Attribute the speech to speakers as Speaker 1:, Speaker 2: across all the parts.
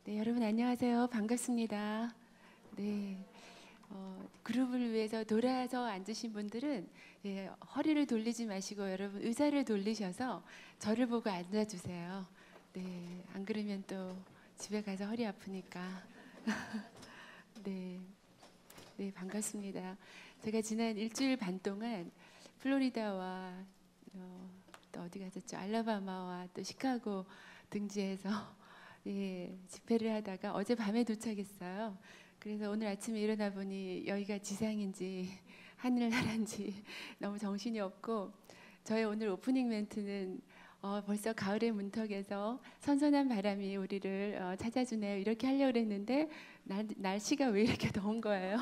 Speaker 1: 네, 여러분 안녕하세요. 반갑습니다. 네, 그룹을 위해서 돌아서 앉으신 분들은 허리를 돌리지 마시고 여러분 의자를 돌리셔서 저를 보고 앉아주세요. 네, 안 그러면 또 집에 가서 허리 아프니까. 네, 네, 반갑습니다. 제가 지난 일주일 반 동안 플로리다와 또 어디 갔었죠? 알라바마와 또 시카고 등지에서 집회를 하다가 어제 밤에 도착했어요. 그래서 오늘 아침에 일어나 보니 여기가 지상인지 하늘나라인지 너무 정신이 없고 저의 오늘 오프닝 멘트는 벌써 가을의 문턱에서 선선한 바람이 우리를 찾아주네요. 이렇게 하려고 그랬는데 날씨가 왜 이렇게 더운 거예요?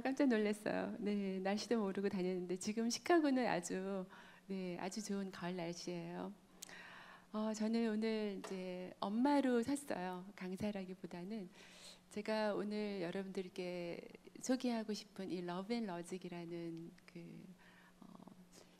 Speaker 1: 깜짝 놀랐어요. 네, 날씨도 모르고 다녔는데 지금 시카고는 아주 좋은 가을 날씨예요. 저는 오늘 이제 엄마로 섰어요. 강사라기보다는 제가 오늘 여러분들께 소개하고 싶은 이 러브 앤 러직이라는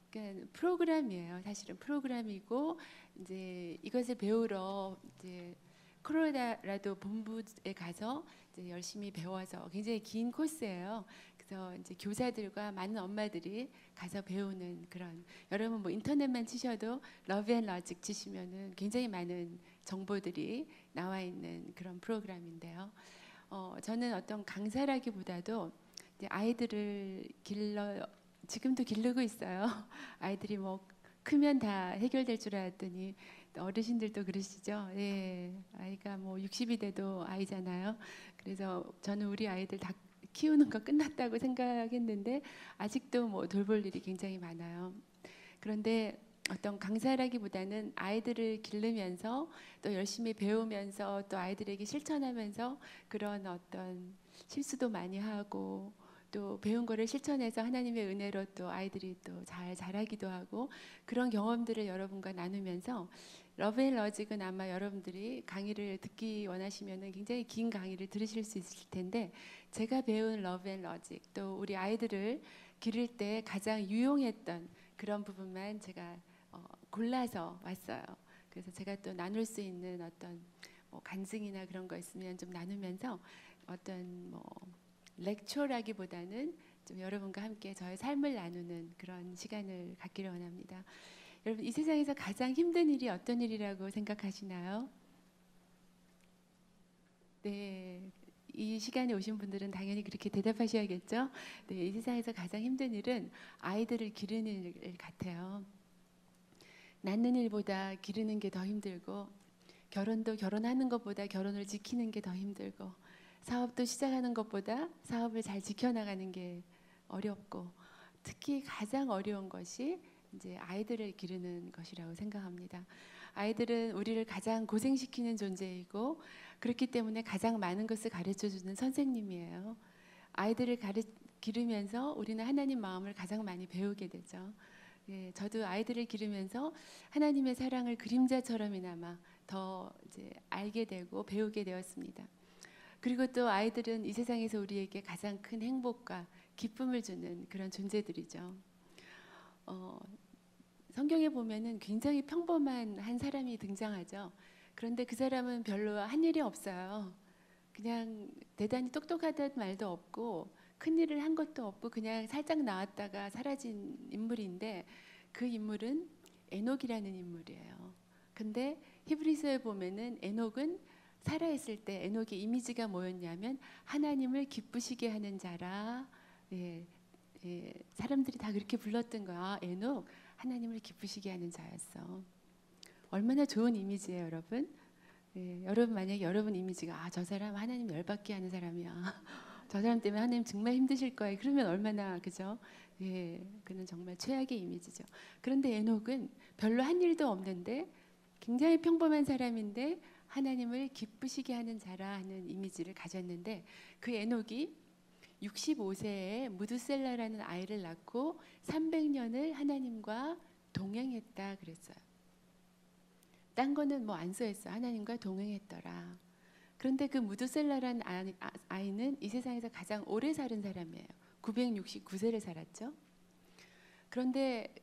Speaker 1: 그러니까 프로그램이에요. 사실은 프로그램이고 이제 이것을 배우러 이제 콜로라도 본부에 가서 이제 열심히 배워서 굉장히 긴 코스예요. 그래서 이제 교사들과 많은 엄마들이 가서 배우는 그런 여러분 뭐 인터넷만 치셔도 러브 앤 러직 치시면은 굉장히 많은 정보들이 나와 있는 그런 프로그램인데요. 저는 어떤 강사라기보다도 이제 아이들을 지금도 기르고 있어요. 아이들이 뭐 크면 다 해결될 줄 알았더니 어르신들도 그러시죠. 예, 아이가 뭐 60이 돼도 아이잖아요. 그래서 저는 우리 아이들 다 키우는 거 끝났다고 생각했는데 아직도 뭐 돌볼 일이 굉장히 많아요. 그런데 어떤 강사라기보다는 아이들을 기르면서 또 열심히 배우면서 또 아이들에게 실천하면서 그런 어떤 실수도 많이 하고 또 배운 거를 실천해서 하나님의 은혜로 또 아이들이 또 잘 자라기도 하고 그런 경험들을 여러분과 나누면서 러브 앤 러직은 아마 여러분들이 강의를 듣기 원하시면은 굉장히 긴 강의를 들으실 수 있을 텐데 제가 배운 러브 앤 러직 또 우리 아이들을 기를 때 가장 유용했던 그런 부분만 제가 골라서 왔어요. 그래서 제가 또 나눌 수 있는 어떤 뭐 간증이나 그런 거 있으면 좀 나누면서 어떤 뭐 렉처라기보다는 좀 여러분과 함께 저의 삶을 나누는 그런 시간을 갖기를 원합니다. 여러분 이 세상에서 가장 힘든 일이 어떤 일이라고 생각하시나요? 네, 이 시간에 오신 분들은 당연히 그렇게 대답하셔야겠죠? 네, 이 세상에서 가장 힘든 일은 아이들을 기르는 일 같아요. 낳는 일보다 기르는 게 더 힘들고 결혼도 결혼하는 것보다 결혼을 지키는 게 더 힘들고 사업도 시작하는 것보다 사업을 잘 지켜나가는 게 어렵고 특히 가장 어려운 것이 이제 아이들을 기르는 것이라고 생각합니다. 아이들은 우리를 가장 고생시키는 존재이고 그렇기 때문에 가장 많은 것을 가르쳐주는 선생님이에요. 아이들을 기르면서 우리는 하나님 마음을 가장 많이 배우게 되죠. 예, 저도 아이들을 기르면서 하나님의 사랑을 그림자처럼이나마 더 이제 알게 되고 배우게 되었습니다. 그리고 또 아이들은 이 세상에서 우리에게 가장 큰 행복과 기쁨을 주는 그런 존재들이죠. 성경에 보면은 굉장히 평범한 한 사람이 등장하죠. 그런데 그 사람은 별로 한 일이 없어요. 그냥 대단히 똑똑하다는 말도 없고 큰 일을 한 것도 없고 그냥 살짝 나왔다가 사라진 인물인데 그 인물은 에녹이라는 인물이에요. 근데 히브리서에 보면은 에녹은 살아있을 때 에녹의 이미지가 뭐였냐면 하나님을 기쁘시게 하는 자라. 예, 사람들이 다 그렇게 불렀던 거야. 아, 에녹 하나님을 기쁘시게 하는 자였어. 얼마나 좋은 이미지예요, 여러분. 예, 여러분 만약에 여러분 이미지가 저 사람 하나님 열받게 하는 사람이야. 저 사람 때문에 하나님 정말 힘드실 거예요. 그러면 얼마나 그죠? 예, 그는 정말 최악의 이미지죠. 그런데 에녹은 별로 한 일도 없는데 굉장히 평범한 사람인데 하나님을 기쁘시게 하는 자라 하는 이미지를 가졌는데 그 에녹이 65세에 무드셀라라는 아이를 낳고 300년을 하나님과 동행했다 그랬어요. 딴 거는 뭐 안 써있어. 하나님과 동행했더라. 그런데 그 무드셀라라는 아이는 이 세상에서 가장 오래 살은 사람이에요. 969세를 살았죠. 그런데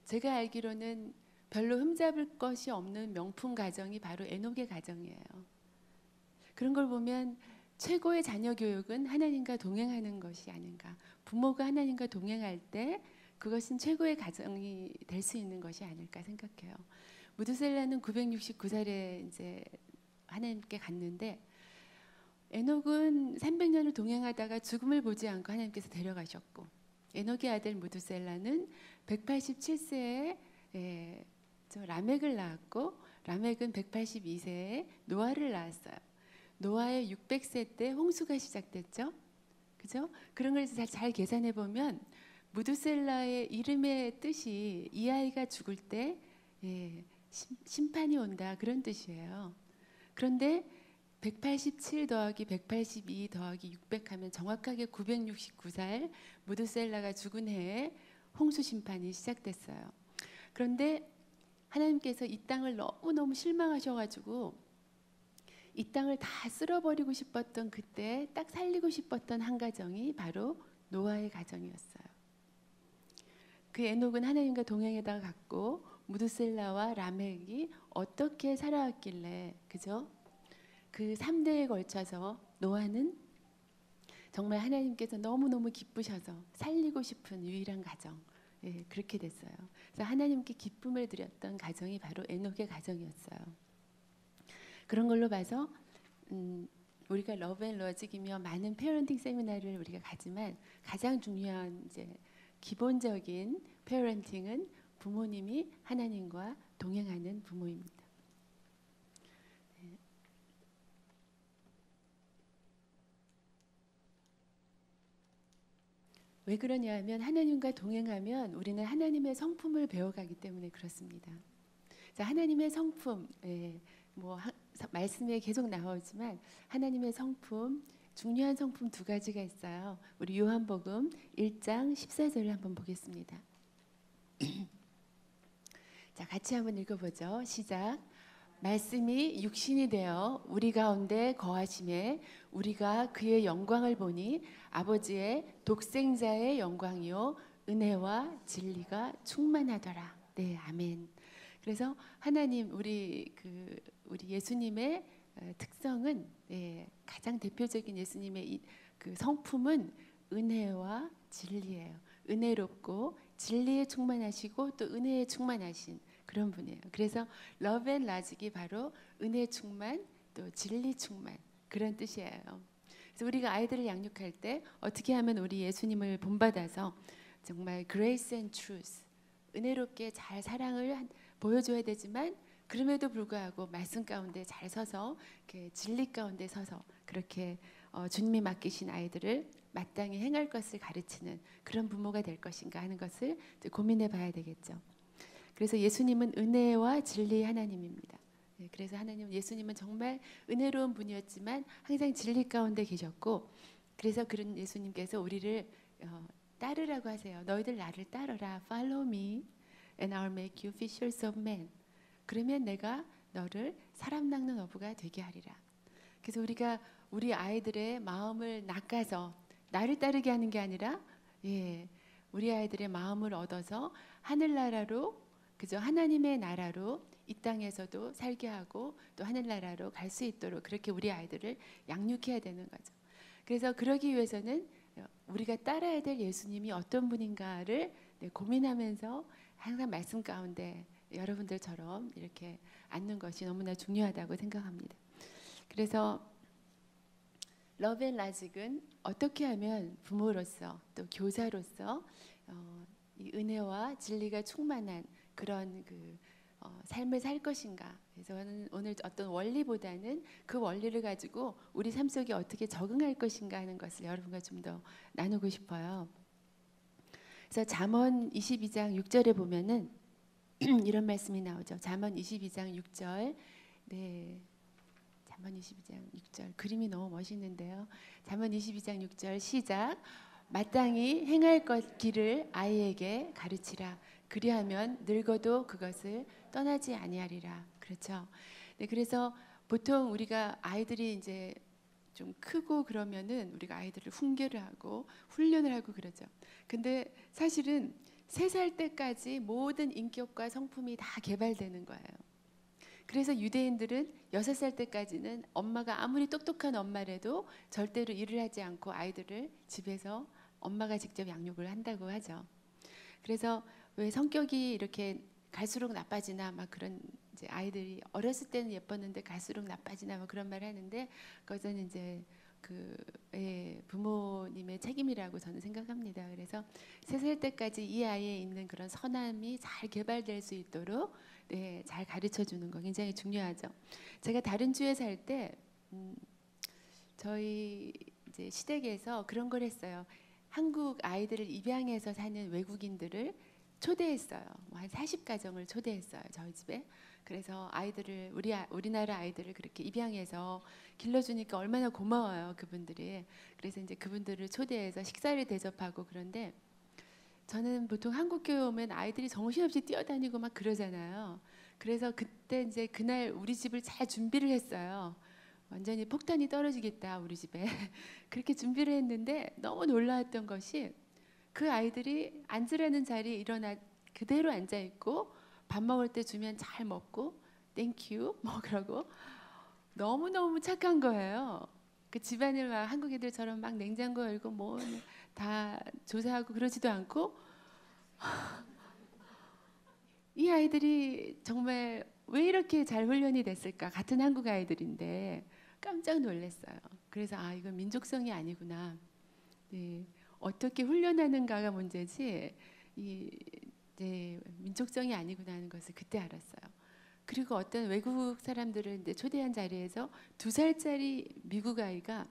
Speaker 1: 제가 알기로는 별로 흠잡을 것이 없는 명품 가정이 바로 에녹의 가정이에요. 그런 걸 보면 최고의 자녀 교육은 하나님과 동행하는 것이 아닌가. 부모가 하나님과 동행할 때 그것은 최고의 가정이 될 수 있는 것이 아닐까 생각해요. 무드셀라는 969살에 이제 하나님께 갔는데 에녹은 300년을 동행하다가 죽음을 보지 않고 하나님께서 데려가셨고, 에녹의 아들 무드셀라는 187세에 라멕을 낳았고, 라멕은 182세에 노아를 낳았어요. 노아의 600세 때 홍수가 시작됐죠. 그죠? 그런 걸 잘 계산해 보면 무드셀라의 이름의 뜻이 이 아이가 죽을 때 심판이 온다, 그런 뜻이에요. 그런데 187 더하기 182 더하기 600 하면 정확하게 969살 무드셀라가 죽은 해에 홍수 심판이 시작됐어요. 그런데 하나님께서 이 땅을 너무너무 실망하셔가지고 이 땅을 다 쓸어버리고 싶었던 그때 딱 살리고 싶었던 한 가정이 바로 노아의 가정이었어요. 그 에녹은 하나님과 동행에다가 갔고, 무드셀라와 라멕이 어떻게 살아왔길래, 그죠? 그 3대에 걸쳐서 노아는 정말 하나님께서 너무너무 기쁘셔서 살리고 싶은 유일한 가정, 그렇게 됐어요. 그래서 하나님께 기쁨을 드렸던 가정이 바로 에녹의 가정이었어요. 그런 걸로 봐서 우리가 러브 앤 러직이며 많은 페어런팅 세미나를 우리가 가지만 가장 중요한 이제 기본적인 페어런팅은 부모님이 하나님과 동행하는 부모입니다. 네. 왜 그러냐 하면 하나님과 동행하면 우리는 하나님의 성품을 배워가기 때문에 그렇습니다. 자, 하나님의 성품, 말씀에 계속 나오지만 하나님의 성품, 중요한 성품 두 가지가 있어요. 우리 요한복음 1장 14절을 한번 보겠습니다. 자, 같이 한번 읽어보죠. 시작. 말씀이 육신이 되어 우리 가운데 거하심에 우리가 그의 영광을 보니 아버지의 독생자의 영광이요 은혜와 진리가 충만하더라. 네, 아멘. 그래서 하나님, 우리 예수님의 특성은, 가장 대표적인 예수님의 그 성품은 은혜와 진리예요. 은혜롭고 진리에 충만하시고 또 은혜에 충만하신 그런 분이에요. 그래서 러브 앤 라직이 바로 은혜 충만 또 진리 충만, 그런 뜻이에요. 그래서 우리가 아이들을 양육할 때 어떻게 하면 우리 예수님을 본받아서 정말 grace and truth, 은혜롭게 잘 사랑을 보여줘야 되지만 그럼에도 불구하고 말씀 가운데 잘 서서 이렇게 진리 가운데 서서 그렇게 주님이 맡기신 아이들을 마땅히 행할 것을 가르치는 그런 부모가 될 것인가 하는 것을 고민해 봐야 되겠죠. 그래서 예수님은 은혜와 진리 하나님입니다. 그래서 예수님은 정말 은혜로운 분이었지만 항상 진리 가운데 계셨고, 그래서 그런 예수님께서 우리를 따르라고 하세요. 너희들 나를 따르라. Follow me and I'll make you fishers of men. 그러면 내가 너를 사람 낚는 어부가 되게 하리라. 그래서 우리가 우리 아이들의 마음을 낚아서 나를 따르게 하는 게 아니라, 우리 아이들의 마음을 얻어서 하늘나라로, 그죠? 하나님의 나라로 이 땅에서도 살게 하고 또 하늘나라로 갈 수 있도록 그렇게 우리 아이들을 양육해야 되는 거죠. 그래서 그러기 위해서는 우리가 따라야 될 예수님이 어떤 분인가를 고민하면서 항상 말씀 가운데 여러분들처럼 이렇게 앉는 것이 너무나 중요하다고 생각합니다. 그래서 러브 앤 라직은 어떻게 하면 부모로서 또 교사로서 이 은혜와 진리가 충만한 그런 삶을 살 것인가. 그래서 저는 오늘 어떤 원리보다는 그 원리를 가지고 우리 삶 속에 어떻게 적응할 것인가 하는 것을 여러분과 좀 더 나누고 싶어요. 그래서 잠언 22장 6절에 보면은 이런 말씀이 나오죠. 잠언 22장 6절. 네. 잠언 22장 6절. 그림이 너무 멋있는데요. 잠언 22장 6절 시작. 마땅히 행할 것 길을 아이에게 가르치라. 그리하면 늙어도 그것을 떠나지 아니하리라. 그렇죠. 네, 그래서 보통 우리가 아이들이 이제 좀 크고 그러면은 우리가 아이들을 훈계를 하고 훈련을 하고 그러죠. 근데 사실은 3살 때까지 모든 인격과 성품이 다 개발되는 거예요. 그래서 유대인들은 6살 때까지는 엄마가 아무리 똑똑한 엄마라도 절대로 일을 하지 않고 아이들을 집에서 엄마가 직접 양육을 한다고 하죠. 그래서 왜 성격이 이렇게 갈수록 나빠지나 막 그런 이제 아이들이 어렸을 때는 예뻤는데 갈수록 나빠지나 막 그런 말 하는데 그것은 이제 그 부모님의 책임이라고 저는 생각합니다. 그래서 3살 때까지 이 아이에 있는 그런 선함이 잘 개발될 수 있도록 잘 가르쳐 주는 거 굉장히 중요하죠. 제가 다른 주에 살 때 저희 이제 시댁에서 그런 걸 했어요. 한국 아이들을 입양해서 사는 외국인들을 초대했어요. 한 40가정을 초대했어요. 저희 집에. 그래서 아이들을 우리나라 아이들을 그렇게 입양해서 길러주니까 얼마나 고마워요. 그분들이. 그래서 이제 그분들을 초대해서 식사를 대접하고 그런데 저는 보통 한국 교회 오면 아이들이 정신없이 뛰어다니고 막 그러잖아요. 그래서 그때 이제 그날 우리 집을 잘 준비를 했어요. 완전히 폭탄이 떨어지겠다 우리 집에. 그렇게 준비를 했는데 너무 놀라웠던 것이 그 아이들이 앉으라는 자리에 일어나 그대로 앉아 있고 밥 먹을 때 주면 잘 먹고 땡큐 뭐 그러고 너무너무 착한 거예요. 그 집안일 막 한국 애들처럼 막 냉장고 열고 뭐 다 조사하고 그러지도 않고 이 아이들이 정말 왜 이렇게 잘 훈련이 됐을까? 같은 한국 아이들인데 깜짝 놀랐어요. 그래서 아 이건 민족성이 아니구나. 네, 어떻게 훈련하는가가 문제지 민족성이 아니구나 하는 것을 그때 알았어요. 그리고 어떤 외국 사람들을 이제 초대한 자리에서 2살짜리 미국 아이가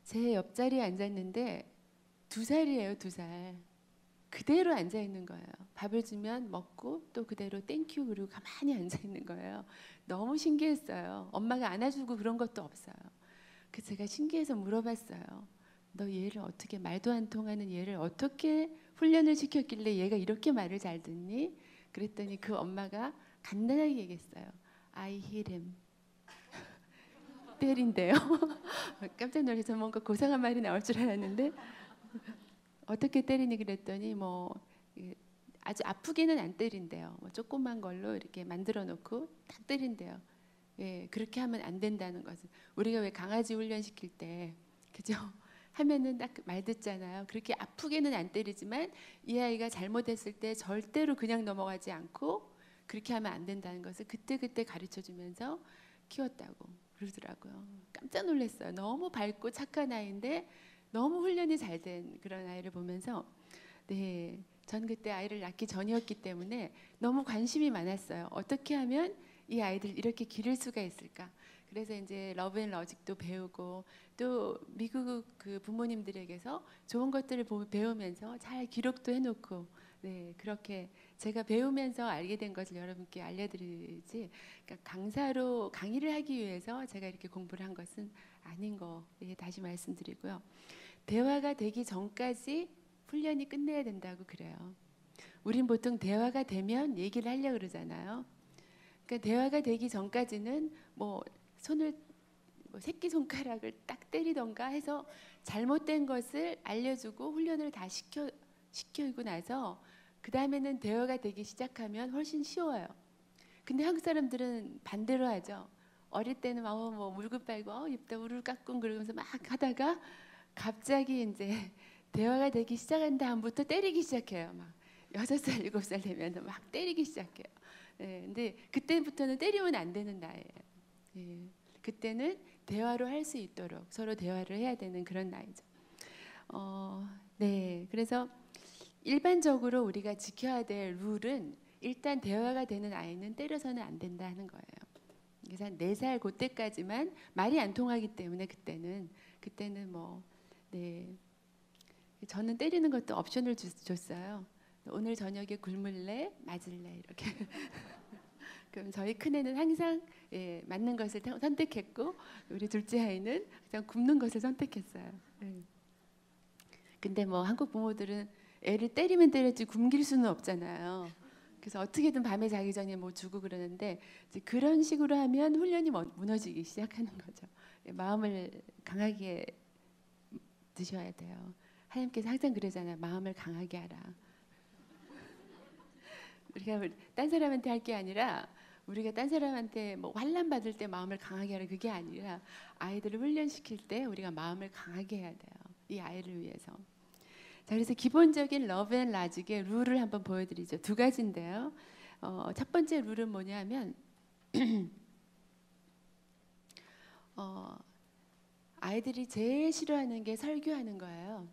Speaker 1: 제 옆자리에 앉았는데 2살이에요, 2살. 그대로 앉아 있는 거예요. 밥을 주면 먹고 또 그대로 땡큐 그리고 가만히 앉아 있는 거예요. 너무 신기했어요. 엄마가 안아주고 그런 것도 없어요. 그래서 제가 신기해서 물어봤어요. 너 얘를 어떻게 말도 안 통하는 얘를 어떻게 훈련을 시켰길래 얘가 이렇게 말을 잘 듣니? 그랬더니 그 엄마가 간단하게 얘기했어요. I hit him. 때린대요. 깜짝 놀라서 뭔가 고상한 말이 나올 줄 알았는데 어떻게 때리니 그랬더니 뭐 아주 아프게는 안 때린대요. 뭐 조그만 걸로 이렇게 만들어 놓고 딱 때린대요. 예, 그렇게 하면 안 된다는 것은 우리가 왜 강아지 훈련 시킬 때 그죠? 하면은 딱 말 듣잖아요. 그렇게 아프게는 안 때리지만 이 아이가 잘못했을 때 절대로 그냥 넘어가지 않고 그렇게 하면 안 된다는 것을 그때그때 가르쳐 주면서 키웠다고 그러더라고요. 깜짝 놀랐어요. 너무 밝고 착한 아이인데 너무 훈련이 잘 된 그런 아이를 보면서 네, 전 그때 아이를 낳기 전이었기 때문에 너무 관심이 많았어요. 어떻게 하면 이 아이들 이렇게 기를 수가 있을까? 그래서 이제 러브앤러직도 배우고 또 미국 그 부모님들에게서 좋은 것들을 배우면서 잘 기록도 해놓고 네 그렇게 제가 배우면서 알게 된 것을 여러분께 알려드리지 그러니까 강사로 강의를 하기 위해서 제가 이렇게 공부를 한 것은 아닌 거 예, 다시 말씀드리고요. 대화가 되기 전까지 훈련이 끝내야 된다고 그래요. 우린 보통 대화가 되면 얘기를 하려고 그러잖아요. 그러니까 대화가 되기 전까지는 뭐 손을 뭐 새끼손가락을 딱 때리던가 해서 잘못된 것을 알려주고 훈련을 다 시키고 나서 그 다음에는 대화가 되기 시작하면 훨씬 쉬워요. 근데 한국 사람들은 반대로 하죠. 어릴 때는 뭐 물고 빨고 입다 우르르 깎고 그러면서 막 하다가 갑자기 이제 대화가 되기 시작한 다음부터 때리기 시작해요. 막 6살, 7살 되면 막 때리기 시작해요. 네, 근데 그때부터는 때리면 안 되는 나이예요. 네, 그때는 대화로 할 수 있도록 서로 대화를 해야 되는 그런 나이죠. 네, 그래서 일반적으로 우리가 지켜야 될 룰은 일단 대화가 되는 아이는 때려서는 안 된다 하는 거예요. 그래서 한 4살 그때까지만 말이 안 통하기 때문에 그때는 뭐 네. 저는 때리는 것도 옵션을 줬어요. 오늘 저녁에 굶을래, 맞을래 이렇게. 그럼 저희 큰애는 항상 예, 맞는 것을 선택했고 우리 둘째 아이는 그냥 굶는 것을 선택했어요. 근데 뭐 한국 부모들은 애를 때리면 때렸지 굶길 수는 없잖아요. 그래서 어떻게든 밤에 자기 전에 뭐 주고 그러는데 이제 그런 식으로 하면 훈련이 무너지기 시작하는 거죠. 마음을 강하게 드셔야 돼요. 하나님께서 항상 그러잖아요. 마음을 강하게 하라. 우리가 딴 사람한테 할 게 아니라 우리가 딴 사람한테 뭐 환난 받을 때 마음을 강하게 하는 그게 아니라 아이들을 훈련시킬 때 우리가 마음을 강하게 해야 돼요. 이 아이를 위해서. 자, 그래서 기본적인 러브 앤 라직의 룰을 한번 보여드리죠. 두 가지인데요. 첫 번째 룰은 뭐냐면 아이들이 제일 싫어하는 게 설교하는 거예요.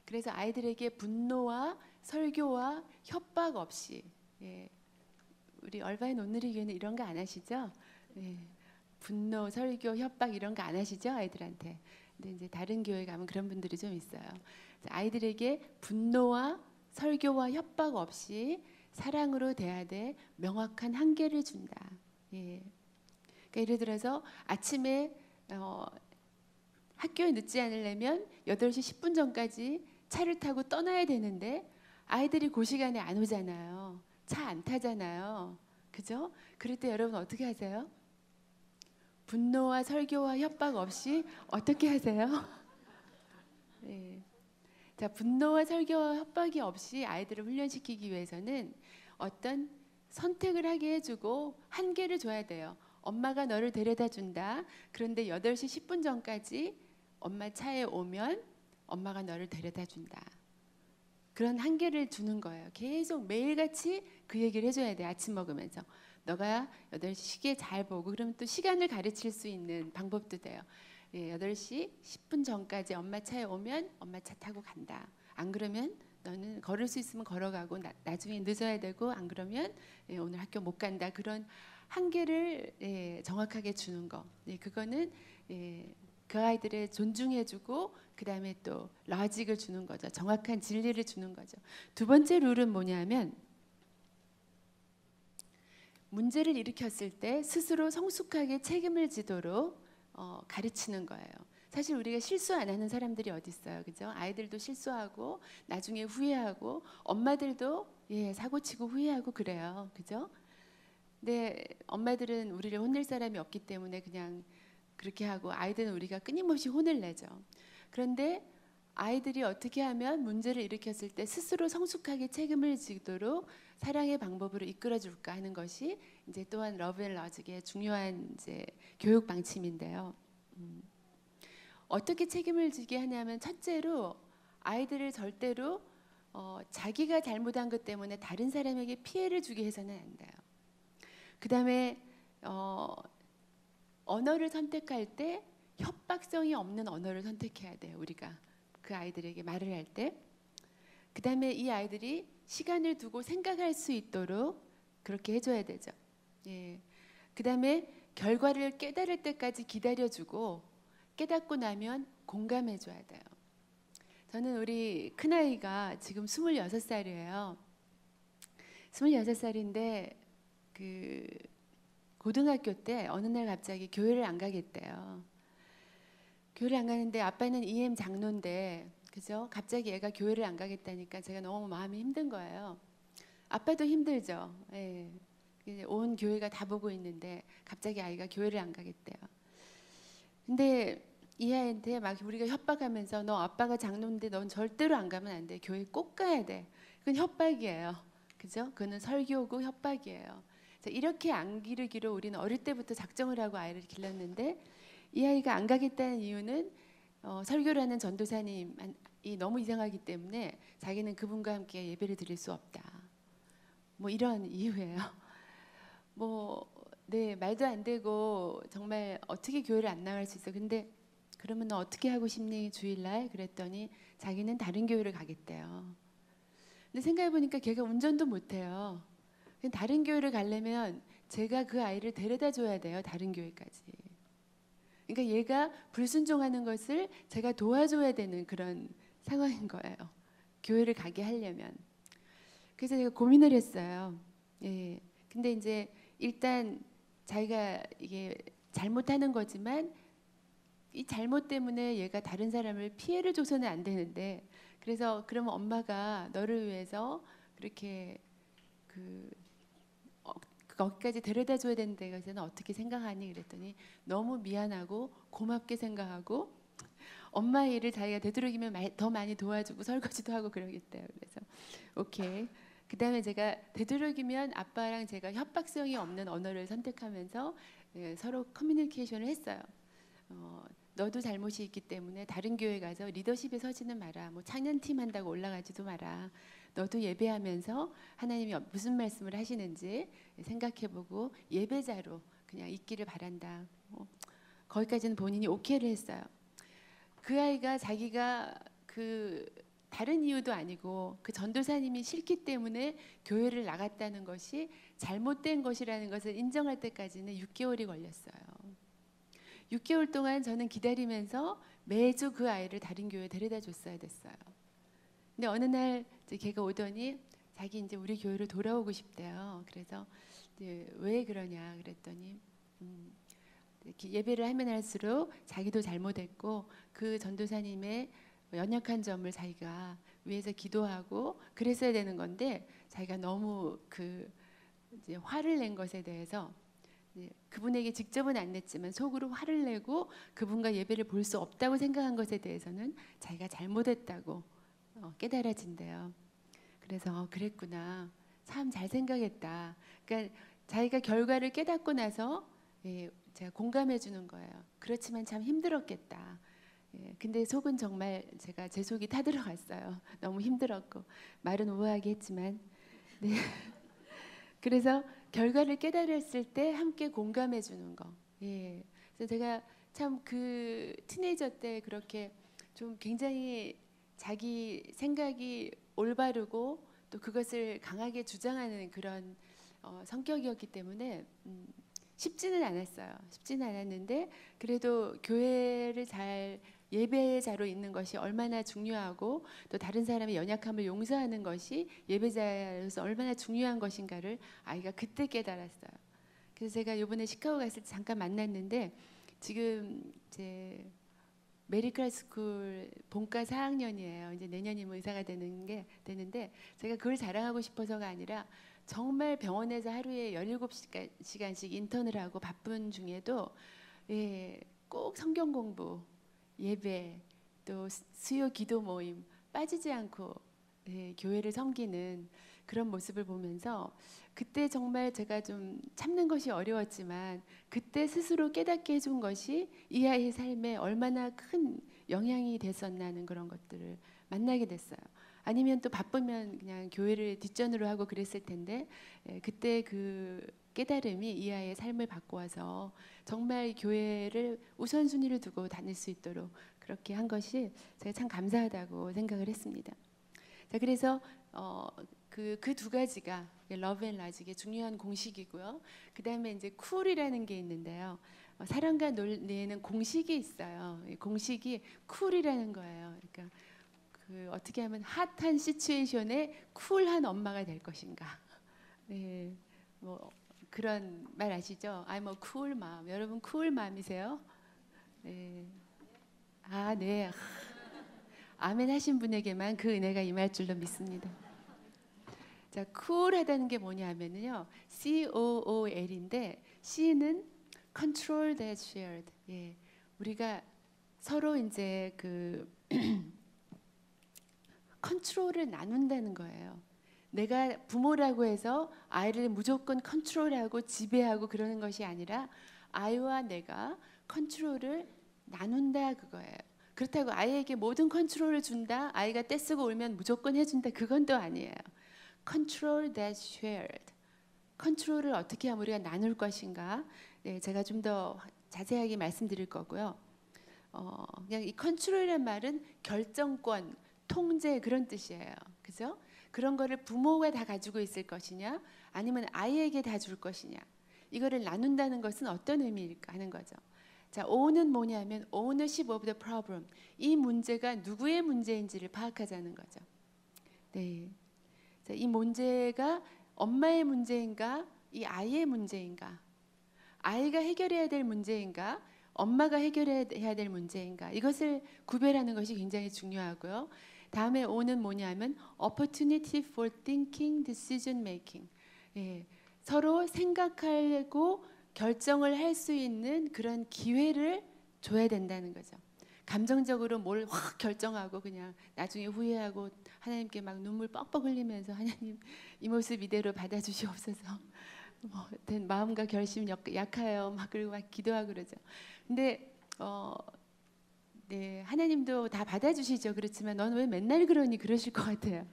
Speaker 1: 그래서 아이들에게 분노와 설교와 협박 없이, 예, 우리 얼바인 온누리 교회는 이런 거 안 하시죠? 예, 분노, 설교, 협박 이런 거 안 하시죠? 아이들한테. 근데 이제 다른 교회 가면 그런 분들이 좀 있어요. 아이들에게 분노와 설교와 협박 없이 사랑으로 대하되 명확한 한계를 준다. 예. 그러니까 예를 들어서 아침에 학교에 늦지 않으려면 8시 10분 전까지 차를 타고 떠나야 되는데 아이들이 그 시간에 안 오잖아요. 차 안 타잖아요. 그죠? 그럴 때 여러분 어떻게 하세요? 분노와 설교와 협박 없이 어떻게 하세요? 네. 자, 분노와 설교와 협박이 없이 아이들을 훈련시키기 위해서는 어떤 선택을 하게 해주고 한계를 줘야 돼요. 엄마가 너를 데려다 준다. 그런데 8시 10분 전까지 엄마 차에 오면 엄마가 너를 데려다 준다. 그런 한계를 주는 거예요. 계속 매일같이 그 얘기를 해줘야 돼요. 아침 먹으면서. 너가 8시 시계 잘 보고 그러면 또 시간을 가르칠 수 있는 방법도 돼요. 예, 8시 10분 전까지 엄마 차에 오면 엄마 차 타고 간다. 안 그러면 너는 걸을 수 있으면 걸어가고 나중에 늦어야 되고 안 그러면 예, 오늘 학교 못 간다. 그런 한계를 예, 정확하게 주는 거. 예, 그거는 예, 그 아이들을 존중해주고 그 다음에 또 러직을 주는 거죠. 정확한 진리를 주는 거죠. 두 번째 룰은 뭐냐면 문제를 일으켰을 때 스스로 성숙하게 책임을 지도록 가르치는 거예요. 사실 우리가 실수 안 하는 사람들이 어디 있어요, 그죠? 아이들도 실수하고 나중에 후회하고 엄마들도 예, 사고치고 후회하고 그래요, 그죠? 근데 엄마들은 우리를 혼낼 사람이 없기 때문에 그냥 그렇게 하고 아이들은 우리가 끊임없이 혼을 내죠. 그런데 아이들이 어떻게 하면 문제를 일으켰을 때 스스로 성숙하게 책임을 지도록 사랑의 방법으로 이끌어 줄까 하는 것이 이제 또한 러브 앤 러직의 중요한 이제 교육 방침인데요. 어떻게 책임을 지게 하냐면 첫째로 아이들을 절대로 자기가 잘못한 것 때문에 다른 사람에게 피해를 주게 해서는 안 돼요. 그 다음에 언어를 선택할 때 협박성이 없는 언어를 선택해야 돼요. 우리가 그 아이들에게 말을 할 때. 그 다음에 이 아이들이 시간을 두고 생각할 수 있도록 그렇게 해줘야 되죠. 예. 그 다음에 결과를 깨달을 때까지 기다려주고 깨닫고 나면 공감해줘야 돼요. 저는 우리 큰아이가 지금 26살이에요. 26살인데 그 고등학교 때 어느 날 갑자기 교회를 안 가겠대요. 교회를 안 가는데 아빠는 EM 장로인데 그죠? 갑자기 애가 교회를 안 가겠다니까 제가 너무 마음이 힘든 거예요. 아빠도 힘들죠. 예. 온 교회가 다 보고 있는데 갑자기 아이가 교회를 안 가겠대요. 근데 이 아이한테 막 우리가 협박하면서 너 아빠가 장로인데 넌 절대로 안 가면 안 돼. 교회 꼭 가야 돼. 그건 협박이에요. 그죠? 그거는 설교고 협박이에요. 이렇게 안 기르기로 우리는 어릴 때부터 작정을 하고 아이를 길렀는데 이 아이가 안 가겠다는 이유는 설교라는 전도사님이 너무 이상하기 때문에 자기는 그분과 함께 예배를 드릴 수 없다. 뭐 이런 이유예요. 뭐 네, 말도 안 되고 정말 어떻게 교회를 안 나갈 수 있어. 근데 그러면 너 어떻게 하고 싶니 주일날? 그랬더니 자기는 다른 교회를 가겠대요. 근데 생각해 보니까 걔가 운전도 못해요. 다른 교회를 가려면 제가 그 아이를 데려다 줘야 돼요. 다른 교회까지. 그러니까 얘가 불순종하는 것을 제가 도와줘야 되는 그런 상황인 거예요. 교회를 가게 하려면. 그래서 제가 고민을 했어요. 예. 근데 이제 일단 자기가 이게 잘못하는 거지만 이 잘못 때문에 얘가 다른 사람을 피해를 줘서는 안 되는데 그래서 그러면 엄마가 너를 위해서 그렇게 거기까지 데려다 줘야 되는데 그래서는 어떻게 생각하니 그랬더니 너무 미안하고 고맙게 생각하고 엄마 일을 자기가 되도록이면 더 많이 도와주고 설거지도 하고 그러겠대요. 그래서 오케이. 그다음에 제가 되도록이면 아빠랑 제가 협박성이 없는 언어를 선택하면서 서로 커뮤니케이션을 했어요. 너도 잘못이 있기 때문에 다른 교회 가서 리더십에 서지는 마라. 뭐 창년팀 한다고 올라가지도 마라. 너도 예배하면서 하나님이 무슨 말씀을 하시는지 생각해보고 예배자로 그냥 있기를 바란다. 거기까지는 본인이 오케이를 했어요. 그 아이가 자기가 그 다른 이유도 아니고 그 전도사님이 싫기 때문에 교회를 나갔다는 것이 잘못된 것이라는 것을 인정할 때까지는 6개월이 걸렸어요. 6개월 동안 저는 기다리면서 매주 그 아이를 다른 교회에 데려다 줬어야 됐어요. 근데 어느 날 이제 걔가 오더니 자기 이제 우리 교회로 돌아오고 싶대요. 그래서 이제 왜 그러냐 그랬더니 예배를 하면 할수록 자기도 잘못했고 그 전도사님의 연약한 점을 자기가 위해서 기도하고 그랬어야 되는 건데 자기가 너무 그 이제 화를 낸 것에 대해서 그분에게 직접은 안 냈지만 속으로 화를 내고 그분과 예배를 볼 수 없다고 생각한 것에 대해서는 자기가 잘못했다고 깨달아진대요. 그래서 그랬구나. 참 잘 생각했다. 그러니까 자기가 결과를 깨닫고 나서 제가 공감해 주는 거예요. 그렇지만 참 힘들었겠다. 근데 속은 정말 제가 제 속이 타들어갔어요. 너무 힘들었고 말은 우아하게 했지만 네. 그래서 결과를 깨달았을 때 함께 공감해 주는 거. 그래서 제가 참 그 티네이저 때 그렇게 좀 굉장히 자기 생각이 올바르고 또 그것을 강하게 주장하는 그런 성격이었기 때문에 쉽지는 않았어요. 쉽지는 않았는데 그래도 교회를 잘 예배자로 있는 것이 얼마나 중요하고 또 다른 사람의 연약함을 용서하는 것이 예배자로서 얼마나 중요한 것인가를 아이가 그때 깨달았어요. 그래서 제가 이번에 시카고 갔을 때 잠깐 만났는데 지금 이제 메디컬 스쿨 본과 4학년이에요. 이제 내년이면 의사가 되는데 제가 그걸 자랑하고 싶어서가 아니라 정말 병원에서 하루에 17시간씩 인턴을 하고 바쁜 중에도 꼭 성경 공부, 예배, 또 수요 기도 모임 빠지지 않고 교회를 섬기는 그런 모습을 보면서 그때 정말 제가 좀 참는 것이 어려웠지만 그때 스스로 깨닫게 해준 것이 이 아이의 삶에 얼마나 큰 영향이 됐었나는 그런 것들을 만나게 됐어요. 아니면 또 바쁘면 그냥 교회를 뒷전으로 하고 그랬을 텐데 그때 그 깨달음이 이 아이의 삶을 바꾸어서 정말 교회를 우선순위를 두고 다닐 수 있도록 그렇게 한 것이 제가 참 감사하다고 생각을 했습니다. 자, 그래서 그 두 가지가 러브 앤 라직의 중요한 공식이고요. 그 다음에 이제 쿨이라는 게 있는데요. 사랑과 논리에는 공식이 있어요. 공식이 쿨이라는 거예요. 그러니까 그 어떻게 하면 핫한 시츄에이션에 쿨한 엄마가 될 것인가. 네, 뭐 그런 말 아시죠? I'm a cool mom. 여러분 cool mom이세요? 네. 아, 네. 아멘 하신 분에게만 그 은혜가 임할 줄로 믿습니다. 자, 쿨하다는 게 뭐냐면요, COOL인데 C는 Control that shared. 우리가 서로 이제 그 컨트롤을 나눈다는 거예요. 내가 부모라고 해서 아이를 무조건 컨트롤하고 지배하고 그러는 것이 아니라 아이와 내가 컨트롤을 나눈다 그거예요. 그렇다고 아이에게 모든 컨트롤을 준다, 아이가 떼쓰고 울면 무조건 해준다, 그건 또 아니에요. Control that shared. 컨트롤을 어떻게 하면 우리가 나눌 것인가? 제가 좀 더 자세하게 말씀드릴 거고요. 그냥 이 컨트롤이란 말은 결정권, 통제 그런 뜻이에요. 그죠? 그런 거를 부모가 다 가지고 있을 것이냐, 아니면 아이에게 다 줄 것이냐. 이거를 나눈다는 것은 어떤 의미일까 하는 거죠. 자, O는 뭐냐면 ownership of the problem. 이 문제가 누구의 문제인지를 파악하자는 거죠. 네. 자, 이 문제가 엄마의 문제인가, 이 아이의 문제인가, 아이가 해결해야 될 문제인가, 엄마가 해결해야 될 문제인가, 이것을 구별하는 것이 굉장히 중요하고요. 다음에 O는 뭐냐면 opportunity for thinking, decision making. 서로 생각하고 결정을 할 수 있는 그런 기회를 줘야 된다는 거죠. 감정적으로 뭘 확 결정하고 그냥 나중에 후회하고 하나님께 막 눈물 뻑뻑 흘리면서 하나님 이 모습 이대로 받아주시옵소서. 뭐 마음과 결심 약하여 막 그리고 막 기도하고 그러죠. 근데 네, 하나님도 다 받아주시죠. 그렇지만 넌 왜 맨날 그러니 그러실 것 같아요.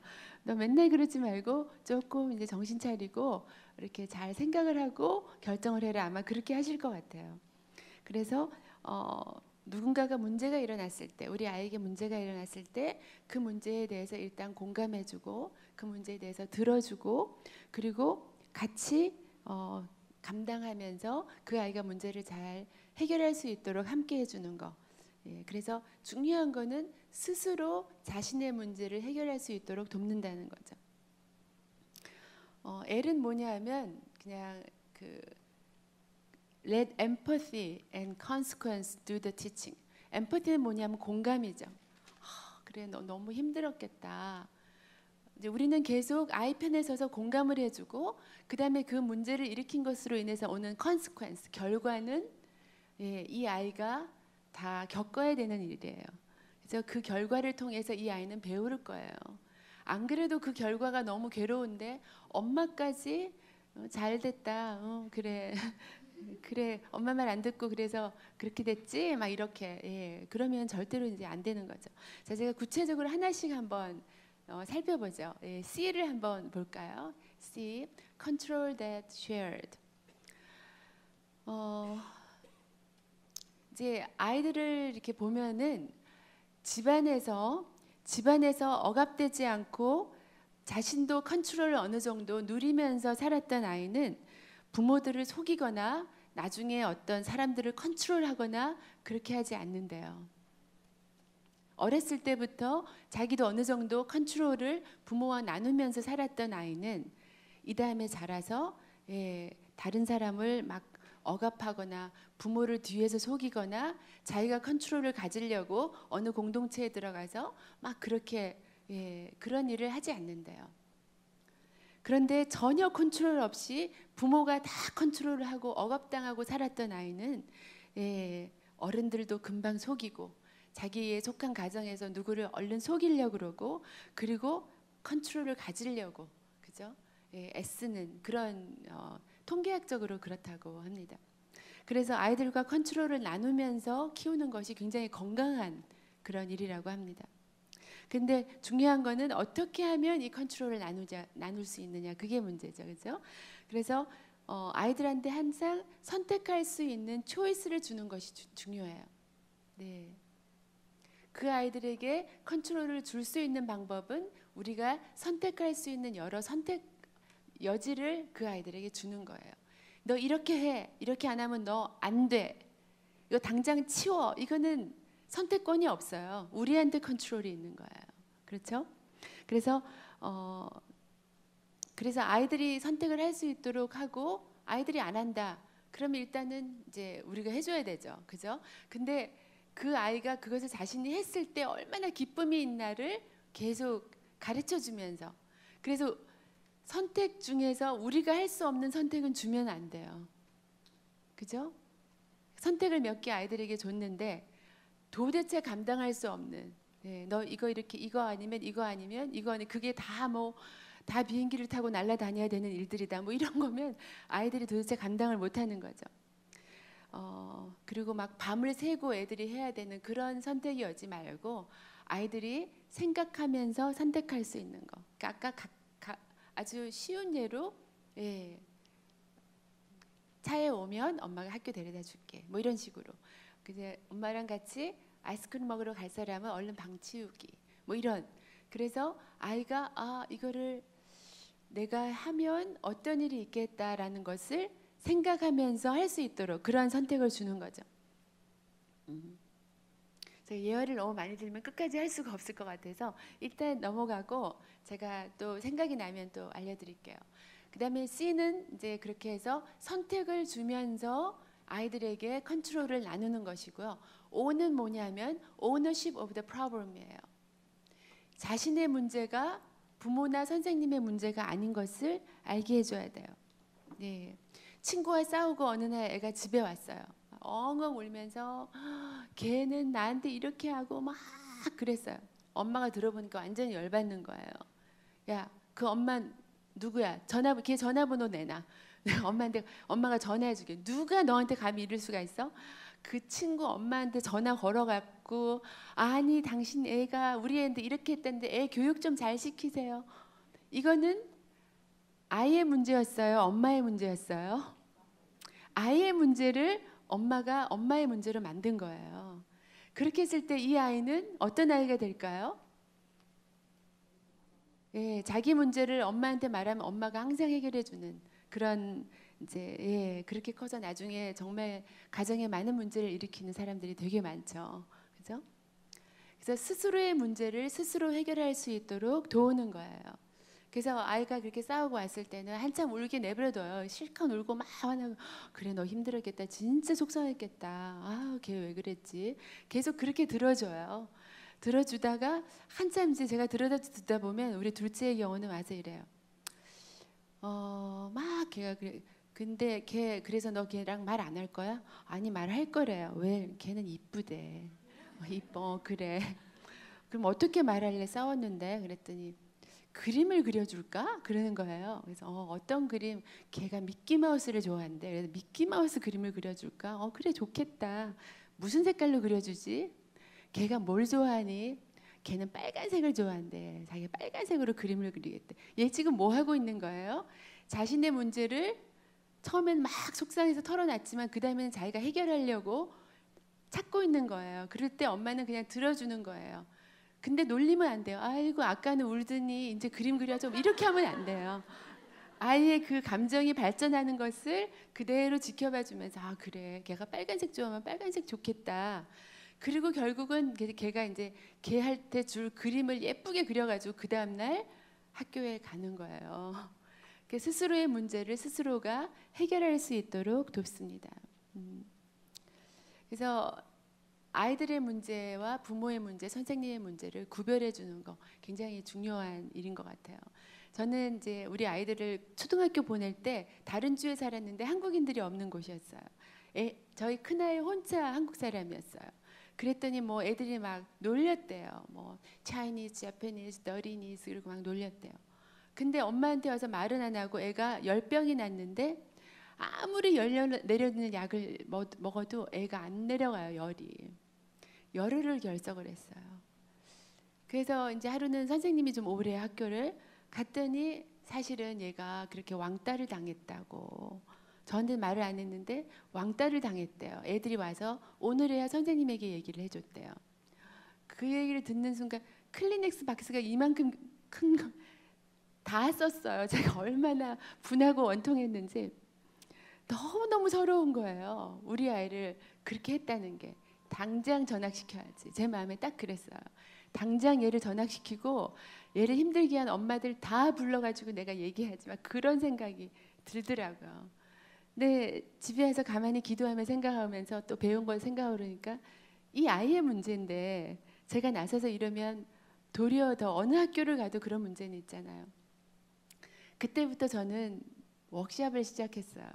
Speaker 1: 너 맨날 그러지 말고 조금 이제 정신 차리고 이렇게 잘 생각을 하고 결정을 해라. 아마 그렇게 하실 것 같아요. 그래서 누군가가 문제가 일어났을 때, 우리 아이에게 문제가 일어났을 때 그 문제에 대해서 일단 공감해주고 그 문제에 대해서 들어주고 그리고 같이 감당하면서 그 아이가 문제를 잘 해결할 수 있도록 함께 해주는 거. 예, 그래서 중요한 거는 스스로 자신의 문제를 해결할 수 있도록 돕는다는 거죠. L은 뭐냐 하면 그냥 그 Let empathy and consequence do the teaching. empathy는 뭐냐면 공감이죠. 그래, 너 너무 힘들었겠다. 이제 우리는 계속 아이 편에 서서 공감을 해주고 그 다음에 그 문제를 일으킨 것으로 인해서 오는 consequence, 결과는 예, 이 아이가 다 겪어야 되는 일이에요. 그래서 그 결과를 통해서 이 아이는 배울 거예요. 안 그래도 그 결과가 너무 괴로운데 엄마까지 잘 됐다. 그래. 그래. 엄마 말 안 듣고 그래서 그렇게 됐지? 막 이렇게. 예. 그러면 절대로 이제 안 되는 거죠. 자, 제가 구체적으로 하나씩 한번 살펴보죠. 예, C를 한번 볼까요? C. Control that shared. 이제 아이들을 이렇게 보면은 집안에서 억압되지 않고 자신도 컨트롤을 어느 정도 누리면서 살았던 아이는 부모들을 속이거나 나중에 어떤 사람들을 컨트롤하거나 그렇게 하지 않는데요. 어렸을 때부터 자기도 어느 정도 컨트롤을 부모와 나누면서 살았던 아이는 이 다음에 자라서 다른 사람을 막 억압하거나 부모를 뒤에서 속이거나 자기가 컨트롤을 가지려고 어느 공동체에 들어가서 막 그렇게 그런 일을 하지 않는데요. 그런데 전혀 컨트롤 없이 부모가 다 컨트롤을 하고 억압당하고 살았던 아이는 어른들도 금방 속이고 자기의 속한 가정에서 누구를 얼른 속이려고 그러고 그리고 컨트롤을 가지려고 그죠? 애쓰는 그런 통계학적으로 그렇다고 합니다. 그래서 아이들과 컨트롤을 나누면서 키우는 것이 굉장히 건강한 그런 일이라고 합니다. 근데 중요한 거는 어떻게 하면 이 컨트롤을 나눌 수 있느냐 그게 문제죠. 그죠? 그래서 아이들한테 항상 선택할 수 있는 초이스를 주는 것이 중요해요. 네. 그 아이들에게 컨트롤을 줄 수 있는 방법은 우리가 선택할 수 있는 여러 선택 여지를 그 아이들에게 주는 거예요. 너 이렇게 해. 이렇게 안 하면 너 안 돼. 이거 당장 치워. 이거는 선택권이 없어요. 우리한테 컨트롤이 있는 거예요. 그렇죠? 그래서 아이들이 선택을 할 수 있도록 하고 아이들이 안 한다. 그러면 일단은 이제 우리가 해줘야 되죠. 그죠? 근데 그 아이가 그것을 자신이 했을 때 얼마나 기쁨이 있나를 계속 가르쳐 주면서 그래서 선택 중에서 우리가 할 수 없는 선택은 주면 안 돼요. 그죠? 선택을 몇 개 아이들에게 줬는데 도대체 감당할 수 없는 너 이거 이렇게 이거 아니면 이거 아니면 이거 아니 그게 다 다 비행기를 타고 날아다녀야 되는 일들이다 뭐 이런 거면 아이들이 도대체 감당을 못 하는 거죠. 그리고 막 밤을 새고 애들이 해야 되는 그런 선택이 오지 말고 아이들이 생각하면서 선택할 수 있는 거. 그러니까 아까 아주 쉬운 예로 차에 오면 엄마가 학교 데려다 줄게. 뭐 이런 식으로. 이제 엄마랑 같이 아이스크림 먹으러 갈 사람은 얼른 방 치우기. 뭐 이런. 그래서 아이가 이거를 내가 하면 어떤 일이 있겠다라는 것을 생각하면서 할 수 있도록 그런 선택을 주는 거죠. 제가 예화를 너무 많이 들면 끝까지 할 수가 없을 것 같아서 일단 넘어가고 제가 또 생각이 나면 또 알려드릴게요. 그 다음에 C는 이제 그렇게 해서 선택을 주면서 아이들에게 컨트롤을 나누는 것이고요. O는 뭐냐면 ownership of the problem이에요. 자신의 문제가 부모나 선생님의 문제가 아닌 것을 알게 해줘야 돼요. 네. 친구와 싸우고 어느 날 애가 집에 왔어요. 엉엉 울면서 걔는 나한테 이렇게 하고 막 그랬어요. 엄마가 들어보니까 완전히 열받는 거예요. 야, 그 엄마 누구야? 걔 전화번호 내놔. 내가 엄마가 전화해줄게. 누가 너한테 감히 이럴 수가 있어? 그 친구 엄마한테 전화 걸어갖고 아니 당신 애가 우리 애한테 이렇게 했다는데 애 교육 좀 잘 시키세요. 이거는 아이의 문제였어요? 엄마의 문제였어요? 아이의 문제를 엄마가 엄마의 문제로 만든 거예요. 그렇게 했을 때 이 아이는 어떤 아이가 될까요? 예, 자기 문제를 엄마한테 말하면 엄마가 항상 해결해 주는 그런 이제 예, 그렇게 커서 나중에 정말 가정에 많은 문제를 일으키는 사람들이 되게 많죠. 그죠? 그래서 스스로의 문제를 스스로 해결할 수 있도록 도우는 거예요. 그래서 아이가 그렇게 싸우고 왔을 때는 한참 울게 내버려둬요. 실컷 울고 막 화나고 그래 너 힘들었겠다. 진짜 속상했겠다. 아, 걔 왜 그랬지? 계속 그렇게 들어줘요. 들어주다가 한참 이제 제가 듣다 보면 우리 둘째의 경우는 와서 이래요. 막 걔가 그래. 근데 걔 그래서 너 걔랑 말 안 할 거야? 아니 말할 거래요. 왜? 걔는 이쁘대. 이뻐 그래. 그럼 어떻게 말할래? 싸웠는데 그랬더니 그림을 그려줄까? 그러는 거예요. 그래서 어떤 그림? 걔가 미키마우스를 좋아한대. 그래서 미키마우스 그림을 그려줄까? 그래 좋겠다. 무슨 색깔로 그려주지? 걔가 뭘 좋아하니? 걔는 빨간색을 좋아한대. 자기가 빨간색으로 그림을 그리겠대. 얘 지금 뭐 하고 있는 거예요? 자신의 문제를 처음엔 막 속상해서 털어놨지만 그 다음에는 자기가 해결하려고 찾고 있는 거예요. 그럴 때 엄마는 그냥 들어주는 거예요. 근데 놀리면 안 돼요. 아이고 아까는 울더니 이제 그림 그려줘. 이렇게 하면 안 돼요. 아이의 그 감정이 발전하는 것을 그대로 지켜봐 주면서 아 그래 걔가 빨간색 좋아하면 빨간색 좋겠다. 그리고 결국은 걔가 이제 걔 할 때 줄 그림을 예쁘게 그려가지고 그 다음날 학교에 가는 거예요. 스스로의 문제를 스스로가 해결할 수 있도록 돕습니다. 그래서 아이들의 문제와 부모의 문제, 선생님의 문제를 구별해 주는 거 굉장히 중요한 일인 것 같아요. 저는 이제 우리 아이들을 초등학교 보낼 때 다른 주에 살았는데 한국인들이 없는 곳이었어요. 저희 큰아이 혼자 한국 사람이었어요. 그랬더니 뭐 애들이 막 놀렸대요. 뭐 차이니즈, 자파니즈, 너리니즈 이러고 막 놀렸대요. 근데 엄마한테 와서 말은 안 하고 애가 열병이 났는데 아무리 내려드는 약을 먹어도 애가 안 내려가요. 열흘을 결석을 했어요. 그래서 이제 하루는 선생님이 좀 오래 학교를 갔더니 사실은 얘가 그렇게 왕따를 당했다고 저한테 말을 안 했는데 왕따를 당했대요. 애들이 와서 오늘에야 선생님에게 얘기를 해줬대요. 그 얘기를 듣는 순간 클리넥스 박스가 이만큼 큰 거 다 썼어요. 제가 얼마나 분하고 원통했는지 너무너무 서러운 거예요. 우리 아이를 그렇게 했다는 게. 당장 전학시켜야지. 제 마음에 딱 그랬어요. 당장 얘를 전학시키고 얘를 힘들게 한 엄마들 다 불러가지고 내가 얘기하지 막 그런 생각이 들더라고요. 근데 집에 와서 가만히 기도하며 생각하면서 또 배운 걸 생각하니까 이 아이의 문제인데 제가 나서서 이러면 도리어 더 어느 학교를 가도 그런 문제는 있잖아요. 그때부터 저는 워크숍을 시작했어요.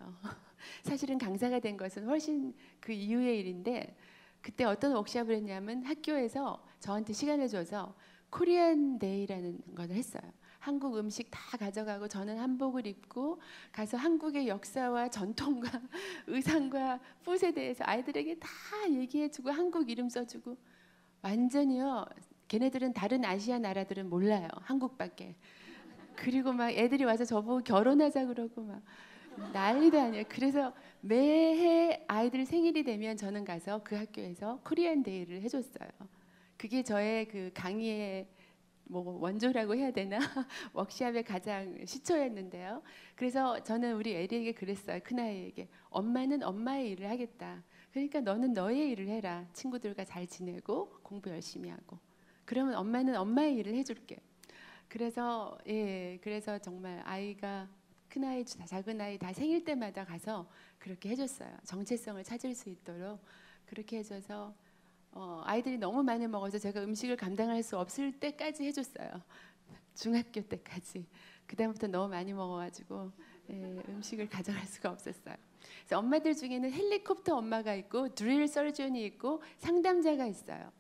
Speaker 1: 사실은 강사가 된 것은 훨씬 그 이후의 일인데 그때 어떤 워크숍을 했냐면 학교에서 저한테 시간을 줘서 코리안 데이라는 걸 했어요. 한국 음식 다 가져가고 저는 한복을 입고 가서 한국의 역사와 전통과 의상과 풋에 대해서 아이들에게 다 얘기해주고 한국 이름 써주고 완전히요. 걔네들은 다른 아시아 나라들은 몰라요. 한국밖에. 그리고 막 애들이 와서 저보고 결혼하자 그러고 막 난리도 아니에요. 그래서 매해 아이들 생일이 되면 저는 가서 그 학교에서 코리안 데이를 해줬어요. 그게 저의 그 강의의 뭐 원조라고 해야 되나 워크숍의 가장 시초였는데요. 그래서 저는 우리 에리에게 그랬어요. 큰아이에게 엄마는 엄마의 일을 하겠다. 그러니까 너는 너의 일을 해라. 친구들과 잘 지내고 공부 열심히 하고. 그러면 엄마는 엄마의 일을 해줄게. 그래서 그래서 정말 아이가 큰아이, 작은아이 다 생일 때마다 가서 그렇게 해줬어요. 정체성을 찾을 수 있도록 그렇게 해줘서 아이들이 너무 많이 먹어서 제가 음식을 감당할 수 없을 때까지 해줬어요. 중학교 때까지. 그 다음부터 너무 많이 먹어가지고 음식을 가져갈 수가 없었어요. 그래서 엄마들 중에는 헬리콥터 엄마가 있고 드릴 서전이 있고 상담자가 있어요.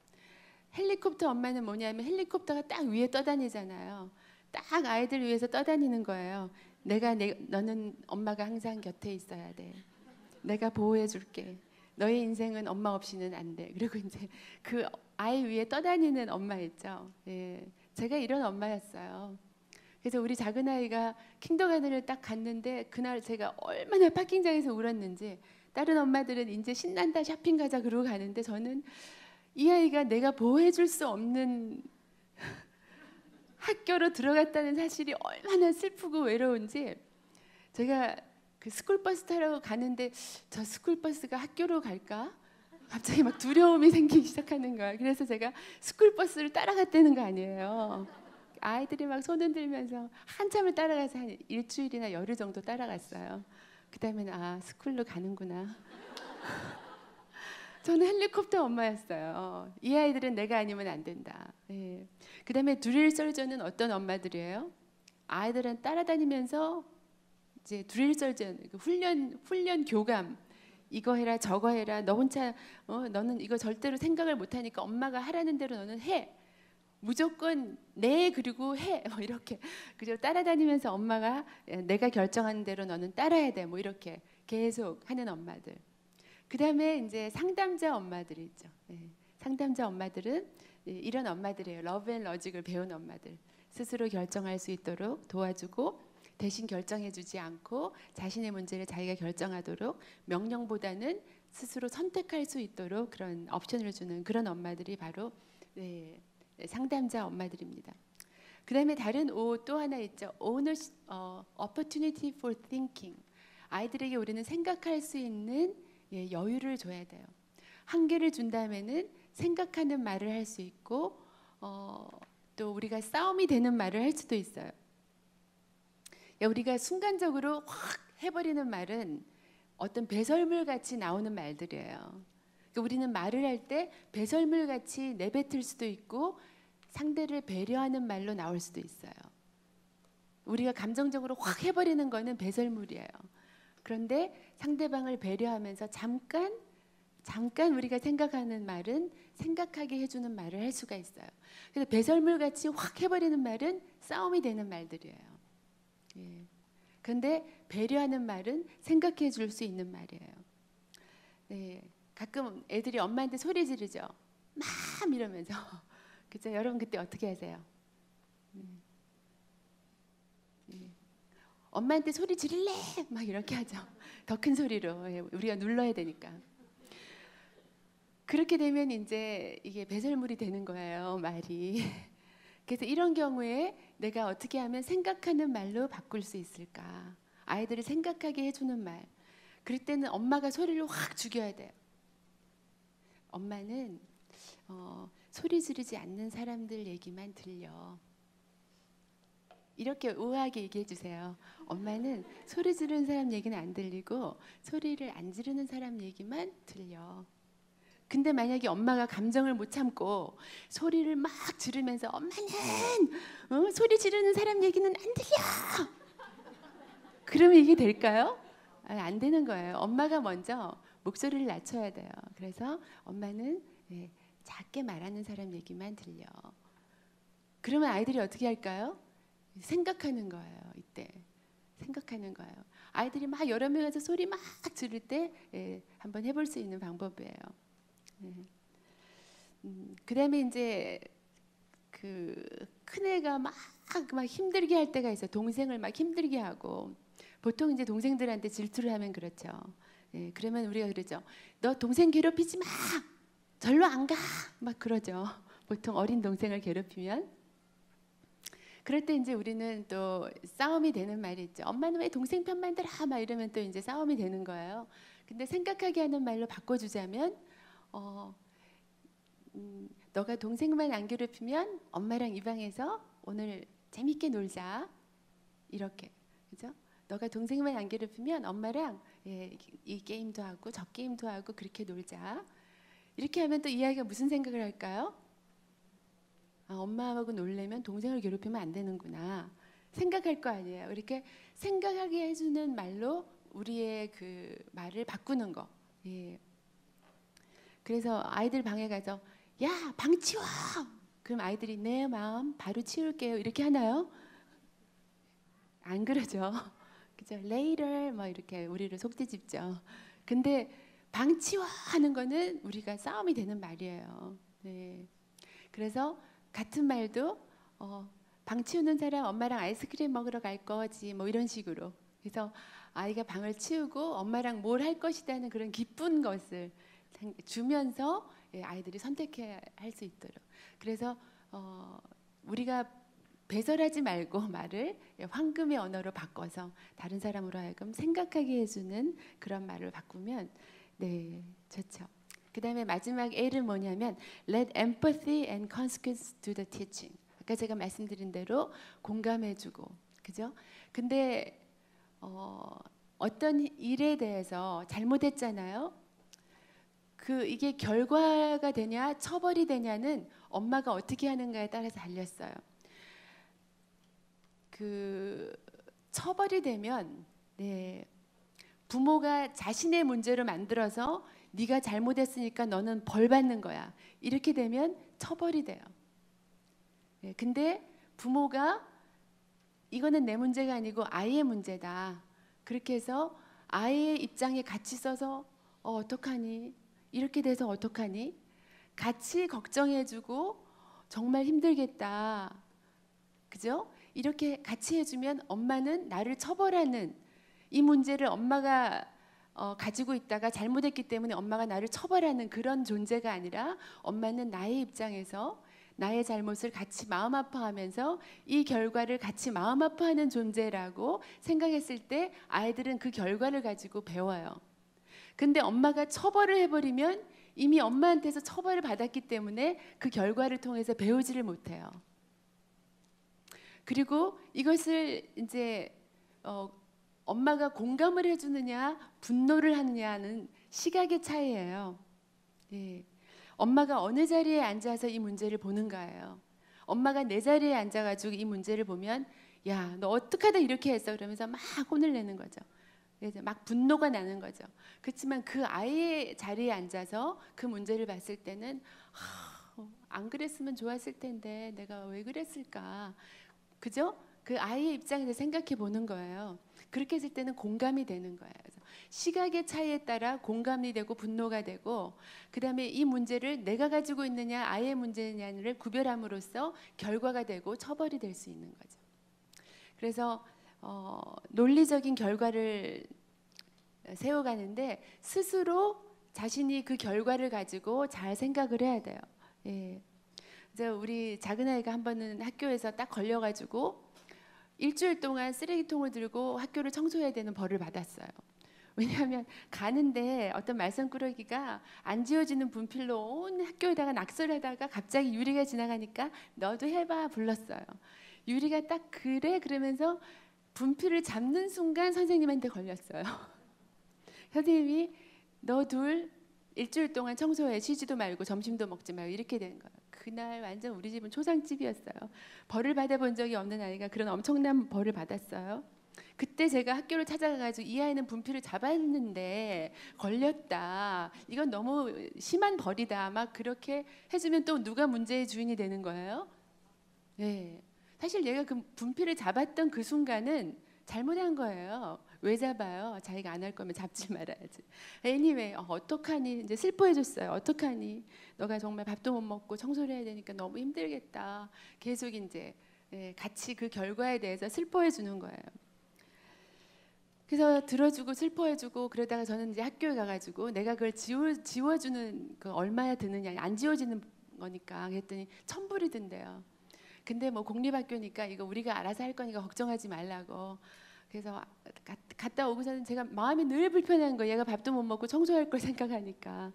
Speaker 1: 헬리콥터 엄마는 뭐냐면 헬리콥터가 딱 위에 떠다니잖아요. 딱 아이들 위해서 떠다니는 거예요. 너는 엄마가 항상 곁에 있어야 돼. 내가 보호해 줄게. 너의 인생은 엄마 없이는 안 돼. 그리고 이제 그 아이 위에 떠다니는 엄마 있죠. 예, 제가 이런 엄마였어요. 그래서 우리 작은 아이가 킹더가든을 딱 갔는데 그날 제가 얼마나 파킹장에서 울었는지 다른 엄마들은 이제 신난다 쇼핑 가자 그러고 가는데 저는 이 아이가 내가 보호해 줄 수 없는 학교로 들어갔다는 사실이 얼마나 슬프고 외로운지 제가 그 스쿨버스 타러 가는데 저 스쿨버스가 학교로 갈까? 갑자기 막 두려움이 생기기 시작하는 거야. 그래서 제가 스쿨버스를 따라갔다는 거 아니에요. 아이들이 막 손 흔들면서 한참을 따라가서 한 일주일이나 열흘 정도 따라갔어요. 그 다음에는 아 스쿨로 가는구나. 저는 헬리콥터 엄마였어요. 이 아이들은 내가 아니면 안 된다. 예. 그 다음에 드릴 서전은 어떤 엄마들이에요? 아이들은 따라다니면서 이제 드릴 서전 훈련 교감 이거 해라 저거 해라 너 혼자 너는 이거 절대로 생각을 못하니까 엄마가 하라는 대로 너는 해. 무조건 네 그리고 해 뭐 이렇게 그죠 따라다니면서 엄마가 내가 결정하는 대로 너는 따라야 돼 뭐 이렇게 계속 하는 엄마들. 그 다음에 이제 상담자 엄마들이 있죠. 네. 상담자 엄마들은 이런 엄마들이에요. 러브 앤 러직을 배운 엄마들. 스스로 결정할 수 있도록 도와주고 대신 결정해주지 않고 자신의 문제를 자기가 결정하도록 명령보다는 스스로 선택할 수 있도록 그런 옵션을 주는 그런 엄마들이 바로 상담자 엄마들입니다. 그 다음에 다른 O 또 하나 있죠. Opportunity for thinking. 아이들에게 우리는 생각할 수 있는 여유를 줘야 돼요. 한계를 준다면은 생각하는 말을 할 수 있고 또 우리가 싸움이 되는 말을 할 수도 있어요. 우리가 순간적으로 확 해버리는 말은 어떤 배설물 같이 나오는 말들이에요. 그러니까 우리는 말을 할 때 배설물 같이 내뱉을 수도 있고 상대를 배려하는 말로 나올 수도 있어요. 우리가 감정적으로 확 해버리는 거는 배설물이에요. 그런데 상대방을 배려하면서 잠깐 우리가 생각하는 말은 생각하게 해주는 말을 할 수가 있어요. 그래서 배설물 같이 확 해버리는 말은 싸움이 되는 말들이에요. 예. 그런데 배려하는 말은 생각해 줄 수 있는 말이에요. 네. 가끔 애들이 엄마한테 소리 지르죠. 막 이러면서. 그죠? 여러분 그때 어떻게 하세요? 엄마한테 소리 지를래? 막 이렇게 하죠. 더 큰 소리로 우리가 눌러야 되니까. 그렇게 되면 이제 이게 배설물이 되는 거예요, 말이. 그래서 이런 경우에 내가 어떻게 하면 생각하는 말로 바꿀 수 있을까? 아이들을 생각하게 해주는 말. 그럴 때는 엄마가 소리를 확 죽여야 돼요. 엄마는 소리 지르지 않는 사람들 얘기만 들려. 이렇게 우아하게 얘기해 주세요. 엄마는 소리 지르는 사람 얘기는 안 들리고 소리를 안 지르는 사람 얘기만 들려. 근데 만약에 엄마가 감정을 못 참고 소리를 막 지르면서 엄마는 소리 지르는 사람 얘기는 안 들려. 그러면 이게 될까요? 안 되는 거예요. 엄마가 먼저 목소리를 낮춰야 돼요. 그래서 엄마는 작게 말하는 사람 얘기만 들려. 그러면 아이들이 어떻게 할까요? 생각하는 거예요. 이때 생각하는 거예요. 아이들이 막 여러 명에서 소리 막 지를 때 한번 해볼 수 있는 방법이에요. 그다음에 이제 그 큰애가 막 힘들게 할 때가 있어요. 동생을 막 힘들게 하고 보통 이제 동생들한테 질투를 하면 그렇죠. 그러면 우리가 그러죠. 너 동생 괴롭히지 마. 절로 안 가. 막 그러죠. 보통 어린 동생을 괴롭히면. 그럴 때 이제 우리는 또 싸움이 되는 말이 있죠. 엄마는 왜 동생 편만 들어? 막 이러면 또 이제 싸움이 되는 거예요. 근데 생각하게 하는 말로 바꿔주자면 너가 동생만 안 괴롭히면 엄마랑 이 방에서 오늘 재밌게 놀자. 이렇게. 그죠? 너가 동생만 안 괴롭히면 엄마랑 이 게임도 하고 저 게임도 하고 그렇게 놀자. 이렇게 하면 또 이 아이가 무슨 생각을 할까요? 엄마하고 놀려면 동생을 괴롭히면 안 되는구나 생각할 거 아니에요. 이렇게 생각하게 해주는 말로 우리의 그 말을 바꾸는 거. 예. 그래서 아이들 방에 가서 야, 방 치워. 그럼 아이들이 내 마음 바로 치울게요. 이렇게 하나요? 안 그러죠. 그죠? later 뭐 이렇게 우리를 속되짚죠. 근데 방 치워 하는 거는 우리가 싸움이 되는 말이에요. 네. 그래서 같은 말도 방 치우는 사람 엄마랑 아이스크림 먹으러 갈 거지 뭐 이런 식으로. 그래서 아이가 방을 치우고 엄마랑 뭘 할 것이라는 그런 기쁜 것을 주면서 아이들이 선택해야 할 수 있도록. 그래서 우리가 배설하지 말고 말을 황금의 언어로 바꿔서 다른 사람으로 하여금 생각하게 해주는 그런 말을 바꾸면 네, 좋죠. 그 다음에 마지막 L은 뭐냐면 Let empathy and consequence do the teaching. 아까 제가 말씀드린 대로 공감해주고, 그죠? 근데 어떤 일에 대해서 잘못했잖아요. 이게 결과가 되냐 처벌이 되냐는 엄마가 어떻게 하는가에 따라서 달렸어요. 처벌이 되면 네, 부모가 자신의 문제로 만들어서 네가 잘못했으니까 너는 벌 받는 거야. 이렇게 되면 처벌이 돼요. 네, 근데 부모가 이거는 내 문제가 아니고 아이의 문제다. 그렇게 해서 아이의 입장에 같이 서서 어떡하니? 이렇게 돼서 어떡하니? 같이 걱정해주고 정말 힘들겠다. 그죠? 이렇게 같이 해주면 엄마는 나를 처벌하는 이 문제를 엄마가 가지고 있다가 잘못했기 때문에 엄마가 나를 처벌하는 그런 존재가 아니라 엄마는 나의 입장에서 나의 잘못을 같이 마음 아파하면서 이 결과를 같이 마음 아파하는 존재라고 생각했을 때 아이들은 그 결과를 가지고 배워요. 근데 엄마가 처벌을 해버리면 이미 엄마한테서 처벌을 받았기 때문에 그 결과를 통해서 배우지를 못해요. 그리고 이것을 이제 엄마가 공감을 해주느냐 분노를 하느냐는 시각의 차이예요. 예. 엄마가 어느 자리에 앉아서 이 문제를 보는가예요. 엄마가 내 자리에 앉아가지고 이 문제를 보면 야, 너 어떡하다 이렇게 했어 그러면서 막 혼을 내는 거죠. 그래서 막 분노가 나는 거죠. 그렇지만 그 아이의 자리에 앉아서 그 문제를 봤을 때는 안 그랬으면 좋았을 텐데 내가 왜 그랬을까? 그죠? 그 아이의 입장에서 생각해 보는 거예요. 그렇게 했을 때는 공감이 되는 거예요. 그래서 시각의 차이에 따라 공감이 되고 분노가 되고, 그 다음에 이 문제를 내가 가지고 있느냐 아이의 문제냐를 구별함으로써 결과가 되고 처벌이 될 수 있는 거죠. 그래서 논리적인 결과를 세워가는데 스스로 자신이 그 결과를 가지고 잘 생각을 해야 돼요. 예. 이제 우리 작은 아이가 한 번은 학교에서 딱 걸려가지고 일주일 동안 쓰레기통을 들고 학교를 청소해야 되는 벌을 받았어요. 왜냐하면 가는데 어떤 말썽꾸러기가 안 지워지는 분필로 온 학교에다가 낙서를 하다가 갑자기 유리가 지나가니까 너도 해봐 불렀어요. 유리가 딱 그래 그러면서 분필을 잡는 순간 선생님한테 걸렸어요. 선생님이 너 둘 일주일 동안 청소해, 쉬지도 말고 점심도 먹지 말고 이렇게 된 거예요. 그날 완전 우리 집은 초상집이었어요. 벌을 받아본 적이 없는 아이가 그런 엄청난 벌을 받았어요. 그때 제가 학교를 찾아가가지고 이 아이는 분필을 잡았는데 걸렸다. 이건 너무 심한 벌이다. 막 그렇게 해주면 또 누가 문제의 주인이 되는 거예요? 네. 사실 얘가 그 분필을 잡았던 그 순간은 잘못한 거예요. 왜 잡아요? 자기가 안 할 거면 잡지 말아야지. anyway, 어떡하니? 이제 슬퍼해줬어요. 어떡하니? 너가 정말 밥도 못 먹고 청소를 해야 되니까 너무 힘들겠다. 계속 이제 같이 그 결과에 대해서 슬퍼해주는 거예요. 그래서 들어주고 슬퍼해주고 그러다가 저는 이제 학교에 가가지고 내가 그걸 지워주는 그 얼마야 드느냐, 안 지워지는 거니까 그랬더니 1,000불이 든대요. 근데 뭐 공립학교니까 이거 우리가 알아서 할 거니까 걱정하지 말라고. 그래서 갔다 오고서는 제가 마음이 늘 불편한 거예요. 얘가 밥도 못 먹고 청소할 걸 생각하니까.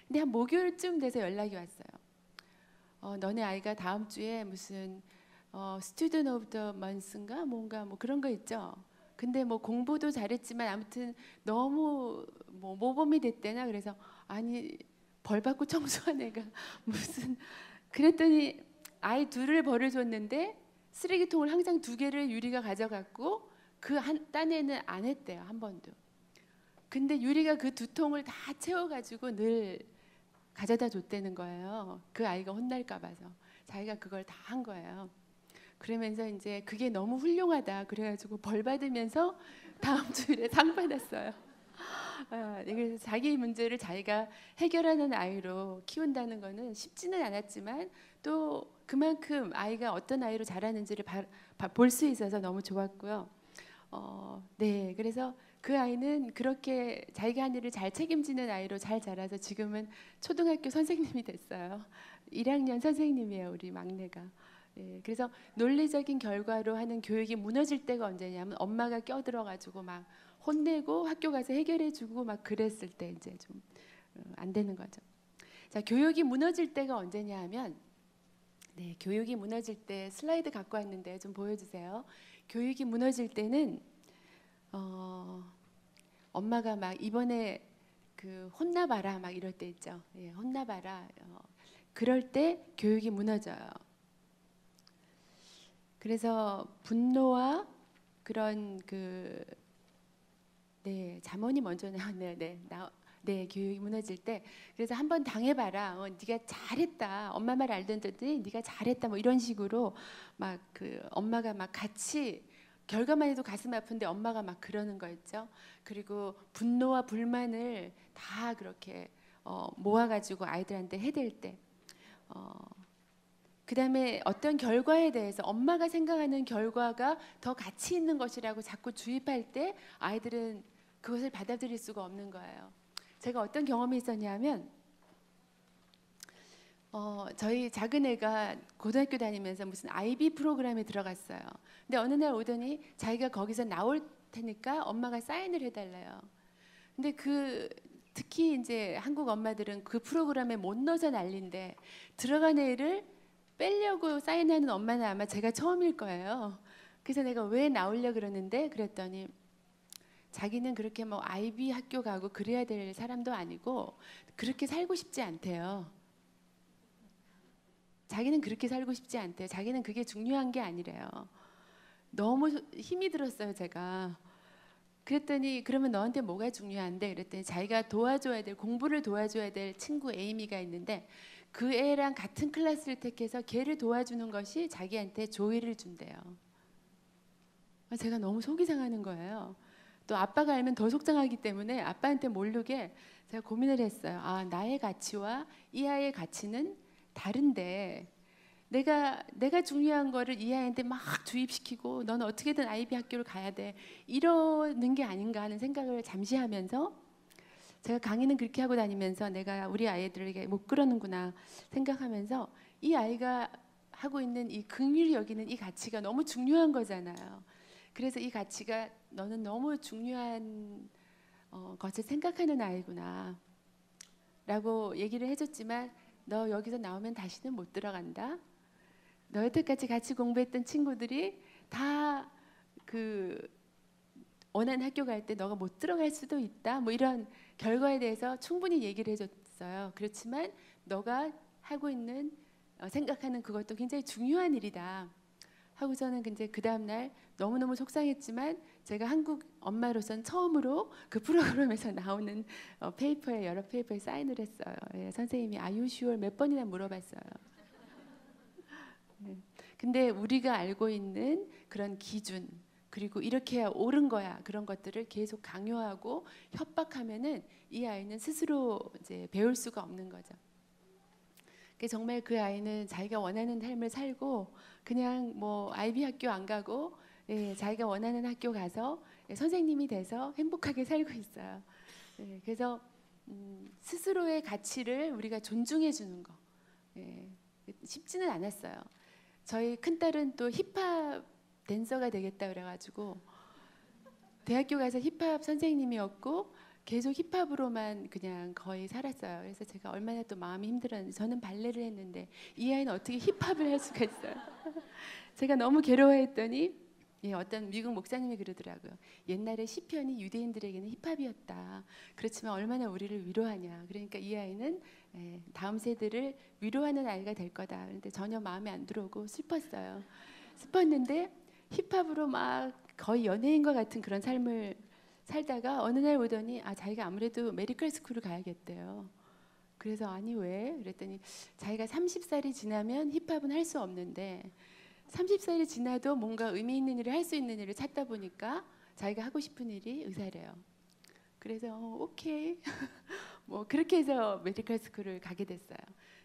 Speaker 1: 근데 한 목요일쯤 돼서 연락이 왔어요. 너네 아이가 다음 주에 무슨 스튜던트 오브 더 먼스인가 뭔가 뭐 그런 거 있죠. 근데 뭐 공부도 잘했지만 아무튼 너무 뭐 모범이 됐대나. 그래서 아니 벌 받고 청소한 애가 무슨, 그랬더니 아이 둘을 벌을 줬는데 쓰레기통을 항상 2개를 유리가 가져갔고 그 딴 애는 안 했대요. 한 번도. 근데 유리가 그 두 통을 다 채워가지고 늘 가져다 줬다는 거예요. 그 아이가 혼날까 봐서 자기가 그걸 다 한 거예요. 그러면서 이제 그게 너무 훌륭하다 그래가지고 벌 받으면서 다음 주일에 상 받았어요. 그래서 자기 문제를 자기가 해결하는 아이로 키운다는 거는 쉽지는 않았지만 또 그만큼 아이가 어떤 아이로 자라는지를 볼 수 있어서 너무 좋았고요. 네, 그래서 그 아이는 그렇게 자기가 한 일을 잘 책임지는 아이로 잘 자라서 지금은 초등학교 선생님이 됐어요. 1학년 선생님이에요, 우리 막내가. 네, 그래서 논리적인 결과로 하는 교육이 무너질 때가 언제냐면 엄마가 껴들어가지고 막 혼내고 학교 가서 해결해주고 막 그랬을 때 이제 좀 안 되는 거죠. 자, 교육이 무너질 때가 언제냐 하면 네, 교육이 무너질 때 슬라이드 갖고 왔는데 좀 보여주세요. 교육이 무너질 때는 엄마가 막 이번에 그 혼나봐라 막 이럴 때 있죠. 예, 혼나봐라. 그럴 때 교육이 무너져요. 그래서 분노와 그런 네, 잠언이 먼저 나왔네요. 네, 교육이 무너질 때 그래서 한번 당해봐라. 네가 잘했다. 엄마 말 알던데 네가 잘했다. 뭐 이런 식으로 막 그 엄마가 막 같이 결과만 해도 가슴 아픈데 엄마가 막 그러는 거 있죠. 그리고 분노와 불만을 다 그렇게 모아가지고 아이들한테 해댈 때. 그 다음에 어떤 결과에 대해서 엄마가 생각하는 결과가 더 가치 있는 것이라고 자꾸 주입할 때 아이들은 그것을 받아들일 수가 없는 거예요. 제가 어떤 경험이 있었냐면 저희 작은 애가 고등학교 다니면서 무슨 IB 프로그램에 들어갔어요. 근데 어느 날 오더니 자기가 거기서 나올 테니까 엄마가 사인을 해달래요. 근데 특히 이제 한국 엄마들은 그 프로그램에 못 넣어서 난리인데 들어간 애를 빼려고 사인하는 엄마는 아마 제가 처음일 거예요. 그래서 내가 왜 나오려 그러는데 그랬더니 자기는 그렇게 뭐 IB 학교 가고 그래야 될 사람도 아니고 그렇게 살고 싶지 않대요. 자기는 그렇게 살고 싶지 않대요. 자기는 그게 중요한 게 아니래요. 너무 힘이 들었어요, 제가. 그랬더니 그러면 너한테 뭐가 중요한데? 그랬더니 자기가 도와줘야 될 공부를 도와줘야 될 친구 에이미가 있는데 그 애랑 같은 클래스를 택해서 걔를 도와주는 것이 자기한테 조의를 준대요. 제가 너무 속이 상하는 거예요. 또 아빠가 알면 더 속상하기 때문에 아빠한테 모르게 제가 고민을 했어요. 아, 나의 가치와 이 아이의 가치는 다른데 내가 중요한 거를 이 아이한테 막 주입시키고 너는 어떻게든 IB 학교를 가야 돼 이러는 게 아닌가 하는 생각을 잠시 하면서 제가 강의는 그렇게 하고 다니면서 내가 우리 아이들에게 못 그러는구나 생각하면서 이 아이가 하고 있는 이 긍휼히 여기는 이 가치가 너무 중요한 거잖아요. 그래서 이 가치가 너는 너무 중요한 것을 생각하는 아이구나 라고 얘기를 해줬지만 너 여기서 나오면 다시는 못 들어간다. 너 여태까지 같이 공부했던 친구들이 다 원하는 학교 갈 때 너가 못 들어갈 수도 있다. 뭐 이런 결과에 대해서 충분히 얘기를 해줬어요. 그렇지만 너가 하고 있는 생각하는 그것도 굉장히 중요한 일이다. 하고서는 이제 그 다음 날 너무너무 속상했지만 제가 한국 엄마로서는 처음으로 그 프로그램에서 나오는 페이퍼에 여러 페이퍼에 사인을 했어요. 예, 선생님이 Are you sure? 몇 번이나 물어봤어요. 네. 근데 우리가 알고 있는 그런 기준 그리고 이렇게 해야 옳은 거야 그런 것들을 계속 강요하고 협박하면은 이 아이는 스스로 이제 배울 수가 없는 거죠. 정말 그 아이는 자기가 원하는 삶을 살고 그냥 뭐 IB 학교 안 가고 예, 자기가 원하는 학교 가서 예, 선생님이 돼서 행복하게 살고 있어요. 예, 그래서 스스로의 가치를 우리가 존중해 주는 거 예, 쉽지는 않았어요. 저희 큰딸은 또 힙합 댄서가 되겠다 그래가지고 대학교 가서 힙합 선생님이었고 계속 힙합으로만 그냥 거의 살았어요. 그래서 제가 얼마나 또 마음이 힘들었는데 저는 발레를 했는데 이 아이는 어떻게 힙합을 할 수가 있어요. 제가 너무 괴로워했더니 예, 어떤 미국 목사님이 그러더라고요. 옛날에 시편이 유대인들에게는 힙합이었다. 그렇지만 얼마나 우리를 위로하냐. 그러니까 이 아이는 예, 다음 세대를 위로하는 아이가 될 거다. 그런데 전혀 마음에 안 들어오고 슬펐는데 힙합으로 막 거의 연예인과 같은 그런 삶을 살다가 어느 날 오더니 자기가 아무래도 메디컬 스쿨을 가야겠대요. 그래서 아니 왜? 그랬더니 자기가 30살이 지나면 힙합은 할 수 없는데 30살이 지나도 뭔가 의미 있는 일을 할 수 있는 일을 찾다 보니까 자기가 하고 싶은 일이 의사래요. 그래서 오케이 뭐 그렇게 해서 메디컬 스쿨을 가게 됐어요.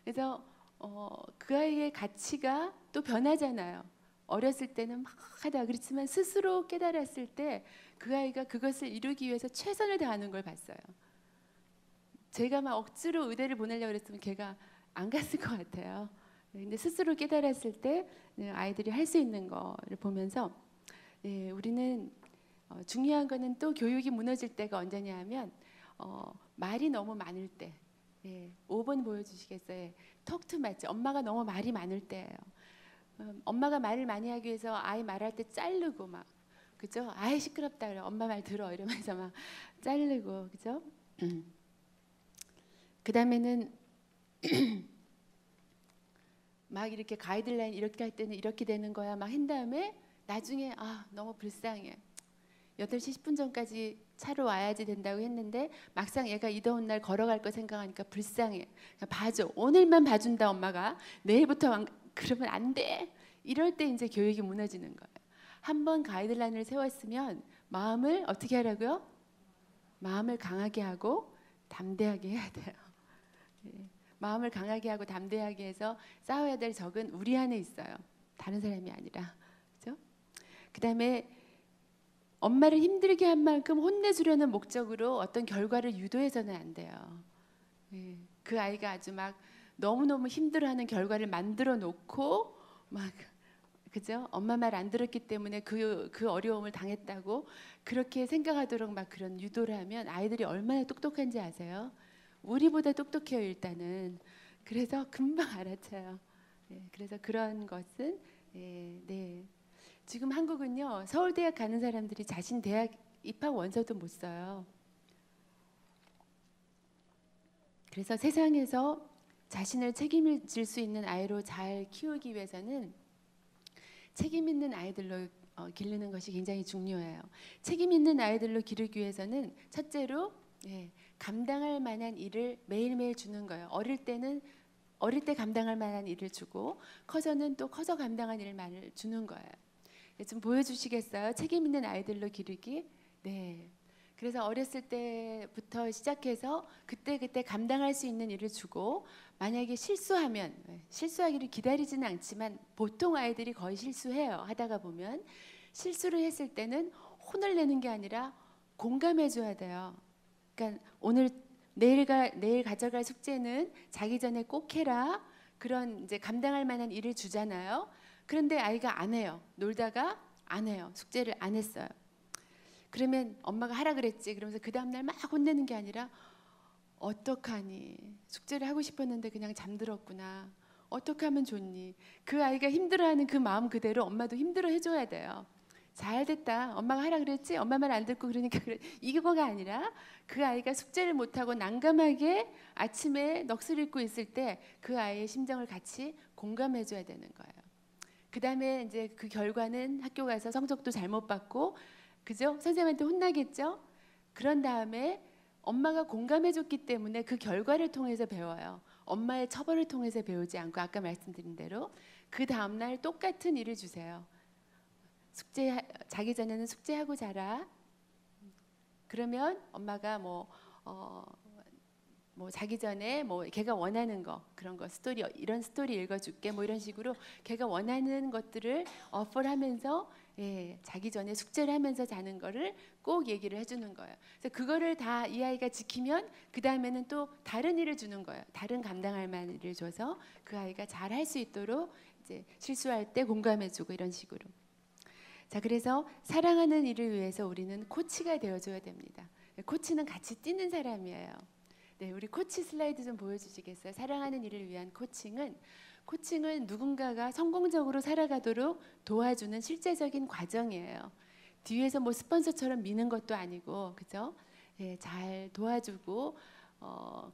Speaker 1: 그래서 그 아이의 가치가 또 변하잖아요. 어렸을 때는 막 하다 그렇지만 스스로 깨달았을 때 그 아이가 그것을 이루기 위해서 최선을 다하는 걸 봤어요. 제가 막 억지로 의대를 보내려고 그랬으면 걔가 안 갔을 것 같아요. 근데 스스로 깨달았을 때 아이들이 할 수 있는 거를 보면서 우리는 중요한 거는 또 교육이 무너질 때가 언제냐 하면 말이 너무 많을 때 5번 보여주시겠어요? 톡투 맞죠? 엄마가 너무 말이 많을 때예요. 엄마가 말을 많이 하기 위해서 아이 말할 때 자르고 막 그죠? 아이 시끄럽다 그래 엄마 말 들어 이러면서 막 자르고 그죠? 그 다음에는 막 이렇게 가이드라인 이렇게 할 때는 이렇게 되는 거야 막 한 다음에 나중에 너무 불쌍해 8시 10분 전까지 차로 와야지 된다고 했는데 막상 얘가 이 더운 날 걸어갈 거 생각하니까 불쌍해. 그러니까 봐줘. 오늘만 봐준다 엄마가. 내일부터 그러면 안 돼. 이럴 때 이제 교육이 무너지는 거예요. 한번 가이드라인을 세웠으면 마음을 어떻게 하라고요? 마음을 강하게 하고 담대하게 해야 돼요. 마음을 강하게 하고 담대하게 해서 싸워야 될 적은 우리 안에 있어요. 다른 사람이 아니라. 그죠? 그다음에 엄마를 힘들게 한 만큼 혼내주려는 목적으로 어떤 결과를 유도해서는 안 돼요. 그 아이가 아주 막 너무너무 힘들어하는 결과를 만들어 놓고 막 그죠? 엄마 말 안 들었기 때문에 그 어려움을 당했다고 그렇게 생각하도록 막 그런 유도를 하면 아이들이 얼마나 똑똑한지 아세요? 우리보다 똑똑해요 일단은. 그래서 금방 알아차요. 그래서 그런 것은 지금 한국은요 서울대학 가는 사람들이 자신 대학 입학 원서도 못 써요. 그래서 세상에서 자신을 책임질 수 있는 아이로 잘 키우기 위해서는 책임 있는 아이들로 기르는 것이 굉장히 중요해요. 책임 있는 아이들로 기르기 위해서는 첫째로 감당할 만한 일을 매일매일 주는 거예요. 어릴 때 감당할 만한 일을 주고 커서는 또 커서 감당할 일을 주는 거예요. 좀 보여주시겠어요? 책임 있는 아이들로 기르기. 네. 그래서 어렸을 때부터 시작해서 그때 감당할 수 있는 일을 주고 만약에 실수하면 실수하기를 기다리지는 않지만 보통 아이들이 거의 실수해요. 하다가 보면 실수를 했을 때는 혼을 내는 게 아니라 공감해 줘야 돼요. 그러니까 내일 가져갈 숙제는 자기 전에 꼭 해라. 그런 이제 감당할 만한 일을 주잖아요. 그런데 아이가 안 해요. 놀다가 안 해요. 숙제를 안 했어요. 그러면 엄마가 하라 그랬지. 그러면서 그 다음 날 막 혼내는 게 아니라 어떡하니? 숙제를 하고 싶었는데 그냥 잠들었구나. 어떻게 하면 좋니? 그 아이가 힘들어하는 그 마음 그대로 엄마도 힘들어 해줘야 돼요. 잘 됐다. 엄마가 하라 그랬지? 엄마 말 안 듣고 그러니까 그래. 이거가 아니라 그 아이가 숙제를 못하고 난감하게 아침에 넋을 잃고 있을 때 그 아이의 심정을 같이 공감해줘야 되는 거예요. 그 다음에 이제 그 결과는 학교 가서 성적도 잘못 받고 그죠? 선생님한테 혼나겠죠? 그런 다음에 엄마가 공감해줬기 때문에 그 결과를 통해서 배워요. 엄마의 처벌을 통해서 배우지 않고 아까 말씀드린 대로 그 다음날 똑같은 일을 주세요. 자기 전에는 숙제하고 자라. 그러면 엄마가 뭐 자기 전에 걔가 원하는 거 그런 거 스토리 이런 스토리 읽어줄게 뭐 이런 식으로 걔가 원하는 것들을 어플 하면서 자기 전에 숙제를 하면서 자는 거를 꼭 얘기를 해주는 거예요. 그래서 그거를 다 이 아이가 지키면 그 다음에는 또 다른 일을 주는 거예요. 다른 감당할 만한 일을 줘서 그 아이가 잘 할 수 있도록 이제 실수할 때 공감해주고 이런 식으로. 자, 그래서 사랑하는 일을 위해서 우리는 코치가 되어줘야 됩니다. 코치는 같이 뛰는 사람이에요. 네, 우리 코치 슬라이드 좀 보여주시겠어요? 사랑하는 일을 위한 코칭은 누군가가 성공적으로 살아가도록 도와주는 실제적인 과정이에요. 뒤에서 뭐 스폰서처럼 미는 것도 아니고, 그죠? 잘 도와주고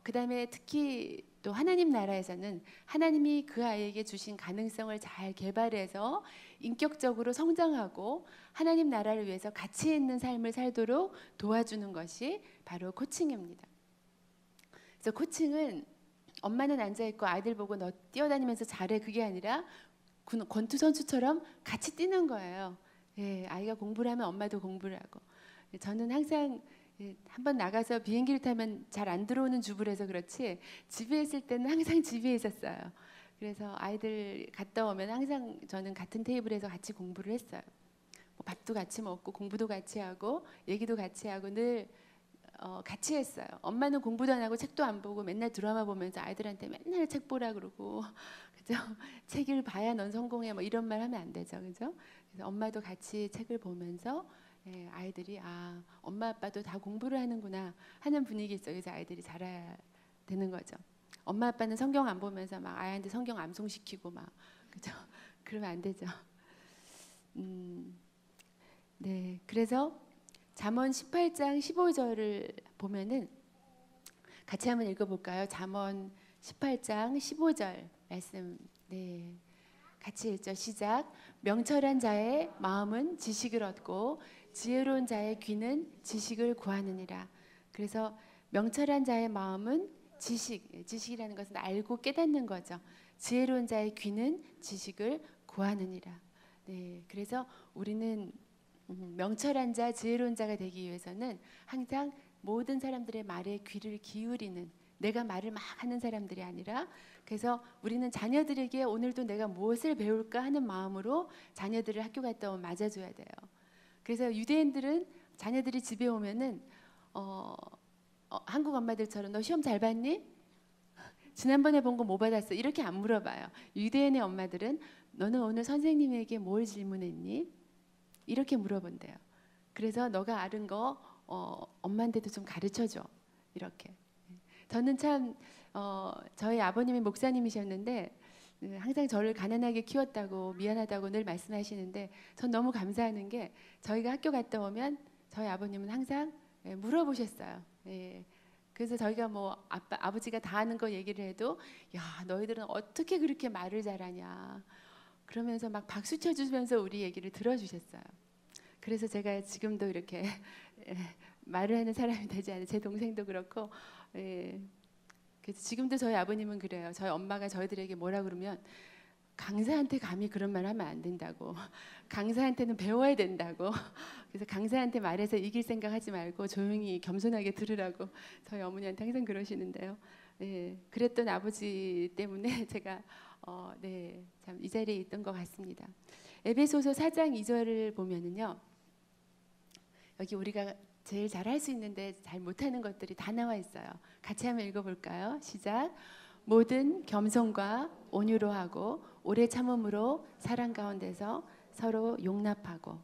Speaker 1: 그다음에 특히 또 하나님 나라에서는 하나님이 그 아이에게 주신 가능성을 잘 개발해서 인격적으로 성장하고 하나님 나라를 위해서 가치 있는 삶을 살도록 도와주는 것이 바로 코칭입니다. 그래서 코칭은 엄마는 앉아있고 아이들 보고 너 뛰어다니면서 잘해 그게 아니라 권투 선수처럼 같이 뛰는 거예요. 예, 아이가 공부를 하면 엄마도 공부를 하고. 저는 항상 한번 나가서 비행기를 타면 잘 안 들어오는 주부라서 그렇지 집에 있을 때는 항상 집에 있었어요. 그래서 아이들 갔다 오면 항상 저는 같은 테이블에서 같이 공부를 했어요. 뭐 밥도 같이 먹고 공부도 같이 하고 얘기도 같이 하고 늘 같이 했어요. 엄마는 공부도 안 하고 책도 안 보고 맨날 드라마 보면서 아이들한테 맨날 책 보라 그러고 그죠? 책을 봐야 넌 성공해 뭐 이런 말 하면 안 되죠, 그죠? 그래서 엄마도 같이 책을 보면서 아이들이 아 엄마 아빠도 다 공부를 하는구나 하는 분위기 속에서 아이들이 자라야 되는 거죠. 엄마 아빠는 성경 안 보면서 막 아이한테 성경 암송시키고 막 그죠? 그러면 안 되죠. 네, 그래서 잠언 18장 15절을 보면은 같이 한번 읽어볼까요? 잠언 18장 15절 말씀. 네, 같이 읽죠. 시작. 명철한 자의 마음은 지식을 얻고 지혜로운 자의 귀는 지식을 구하느니라. 그래서 명철한 자의 마음은 지식이라는 것은 알고 깨닫는 거죠. 지혜로운 자의 귀는 지식을 구하느니라. 네, 그래서 우리는 명철한 자, 지혜로운 자가 되기 위해서는 항상 모든 사람들의 말에 귀를 기울이는 내가 말을 막 하는 사람들이 아니라 그래서 우리는 자녀들에게 오늘도 내가 무엇을 배울까 하는 마음으로 자녀들을 학교 갔다 오면 맞아줘야 돼요. 그래서 유대인들은 자녀들이 집에 오면은 한국 엄마들처럼 너 시험 잘 봤니? 지난번에 본 거 뭐 받았어? 이렇게 안 물어봐요. 유대인의 엄마들은 너는 오늘 선생님에게 뭘 질문했니? 이렇게 물어본대요. 그래서 너가 아는 거 엄마한테도 좀 가르쳐줘. 이렇게. 저는 참 저희 아버님이 목사님이셨는데 항상 저를 가난하게 키웠다고 미안하다고 늘 말씀하시는데 전 너무 감사하는 게 저희가 학교 갔다 오면 저희 아버님은 항상 물어보셨어요. 예. 그래서 저희가 뭐 아버지가 다 아는 거 얘기를 해도 야 너희들은 어떻게 그렇게 말을 잘하냐 그러면서 막 박수 쳐주면서 우리 얘기를 들어주셨어요. 그래서 제가 지금도 이렇게 말을 하는 사람이 되지 않아요. 제 동생도 그렇고 그래서 지금도 저희 아버님은 그래요. 저희 엄마가 저희들에게 뭐라 그러면 강사한테 감히 그런 말 하면 안 된다고. 강사한테는 배워야 된다고. 그래서 강사한테 말해서 이길 생각 하지 말고 조용히 겸손하게 들으라고 저희 어머니한테 항상 그러시는데요. 그랬던 아버지 때문에 제가 참 이 자리에 있던 것 같습니다. 에베소서 4장 2절을 보면은요. 여기 우리가 제일 잘할 수 있는데 잘 못하는 것들이 다 나와 있어요. 같이 한번 읽어볼까요? 시작. 모든 겸손과 온유로 하고 오래 참음으로 사랑 가운데서 서로 용납하고.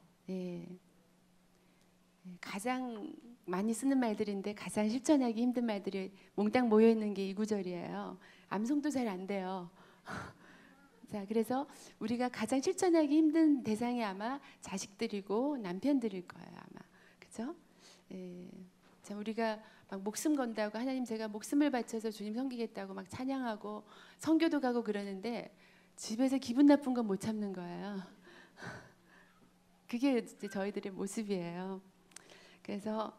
Speaker 1: 가장 많이 쓰는 말들인데 가장 실천하기 힘든 말들이 몽땅 모여 있는 게 이 구절이에요. 암송도 잘 안 돼요. 자, 그래서 우리가 가장 실천하기 힘든 대상이 아마 자식들이고 남편들일 거예요, 아마. 그죠? 자, 우리가 막 목숨 건다고 하나님 제가 목숨을 바쳐서 주님 섬기겠다고 막 찬양하고 선교도 가고 그러는데 집에서 기분 나쁜 건 못 참는 거예요. 그게 이제 저희들의 모습이에요. 그래서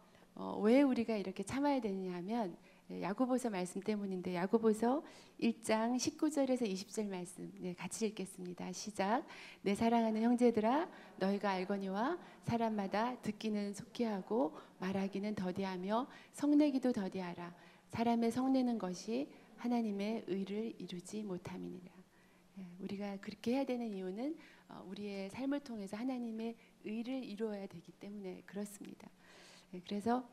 Speaker 1: 왜 우리가 이렇게 참아야 되느냐 하면 야고보서 말씀 때문인데 야고보서 1장 19절에서 20절 말씀 같이 읽겠습니다. 시작. 내 사랑하는 형제들아 너희가 알거니와 사람마다 듣기는 속히 하고 말하기는 더디하며 성내기도 더디하라. 사람의 성내는 것이 하나님의 의를 이루지 못함이니라. 우리가 그렇게 해야 되는 이유는 우리의 삶을 통해서 하나님의 의를 이루어야 되기 때문에 그렇습니다. 그래서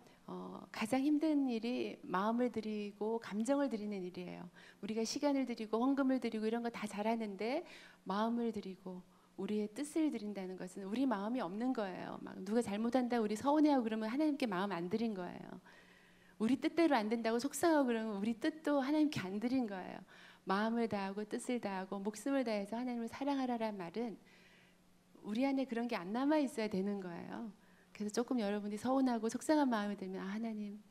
Speaker 1: 가장 힘든 일이 마음을 드리고 감정을 드리는 일이에요. 우리가 시간을 드리고 헌금을 드리고 이런 거 다 잘하는데 마음을 드리고 우리의 뜻을 드린다는 것은 우리 마음이 없는 거예요. 막 누가 잘못한다고 우리 서운해하고 그러면 하나님께 마음 안 드린 거예요. 우리 뜻대로 안 된다고 속상하고 그러면 우리 뜻도 하나님께 안 드린 거예요. 마음을 다하고 뜻을 다하고 목숨을 다해서 하나님을 사랑하라는 말은 우리 안에 그런 게 안 남아 있어야 되는 거예요. 그래서 조금 여러분이 서운하고 속상한 마음이 들면 하나님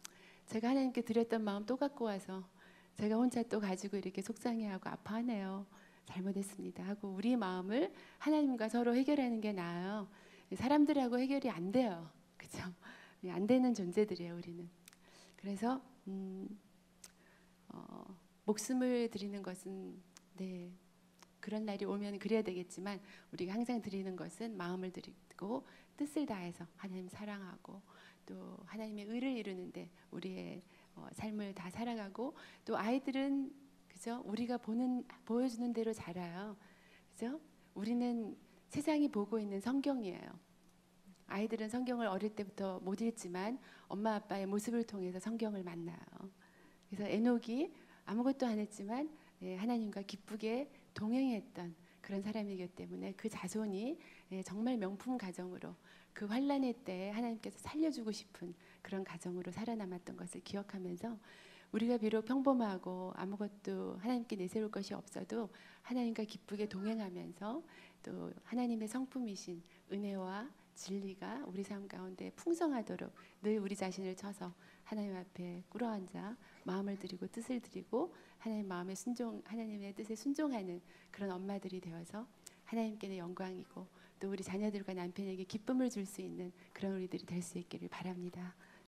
Speaker 1: 제가 하나님께 드렸던 마음 또 갖고 와서 제가 혼자 또 가지고 이렇게 속상해하고 아파하네요. 잘못했습니다 하고 우리 마음을 하나님과 서로 해결하는 게 나아요. 사람들하고 해결이 안 돼요. 그죠? 안 되는 존재들이에요, 우리는. 그래서 목숨을 드리는 것은 네, 그런 날이 오면 그래야 되겠지만 우리가 항상 드리는 것은 마음을 드리고 뜻을 다해서 하나님 사랑하고 또 하나님의 의를 이루는데 우리의 삶을 다 살아가고 또 아이들은 그죠? 우리가 보여주는 대로 자라요. 그죠? 우리는 세상이 보고 있는 성경이에요. 아이들은 성경을 어릴 때부터 못 읽지만 엄마 아빠의 모습을 통해서 성경을 만나요. 그래서 에녹이 아무것도 안 했지만 하나님과 기쁘게 동행했던 그런 사람이기 때문에 그 자손이 정말 명품 가정으로 그 환란의 때에 하나님께서 살려주고 싶은 그런 가정으로 살아남았던 것을 기억하면서 우리가 비록 평범하고 아무것도 하나님께 내세울 것이 없어도 하나님과 기쁘게 동행하면서 또 하나님의 성품이신 은혜와 진리가 우리 삶 가운데 풍성하도록 늘 우리 자신을 쳐서 하나님 앞에 꿇어앉아 마음을 드리고 뜻을 드리고 하나님의 뜻에 순종하는 그런 엄마들이 되어서 하나님께는 영광이고 또 우리 자녀들과 남편에게 기쁨을 줄 수 있는 그런 우리들이 될 수 있기를 바랍니다.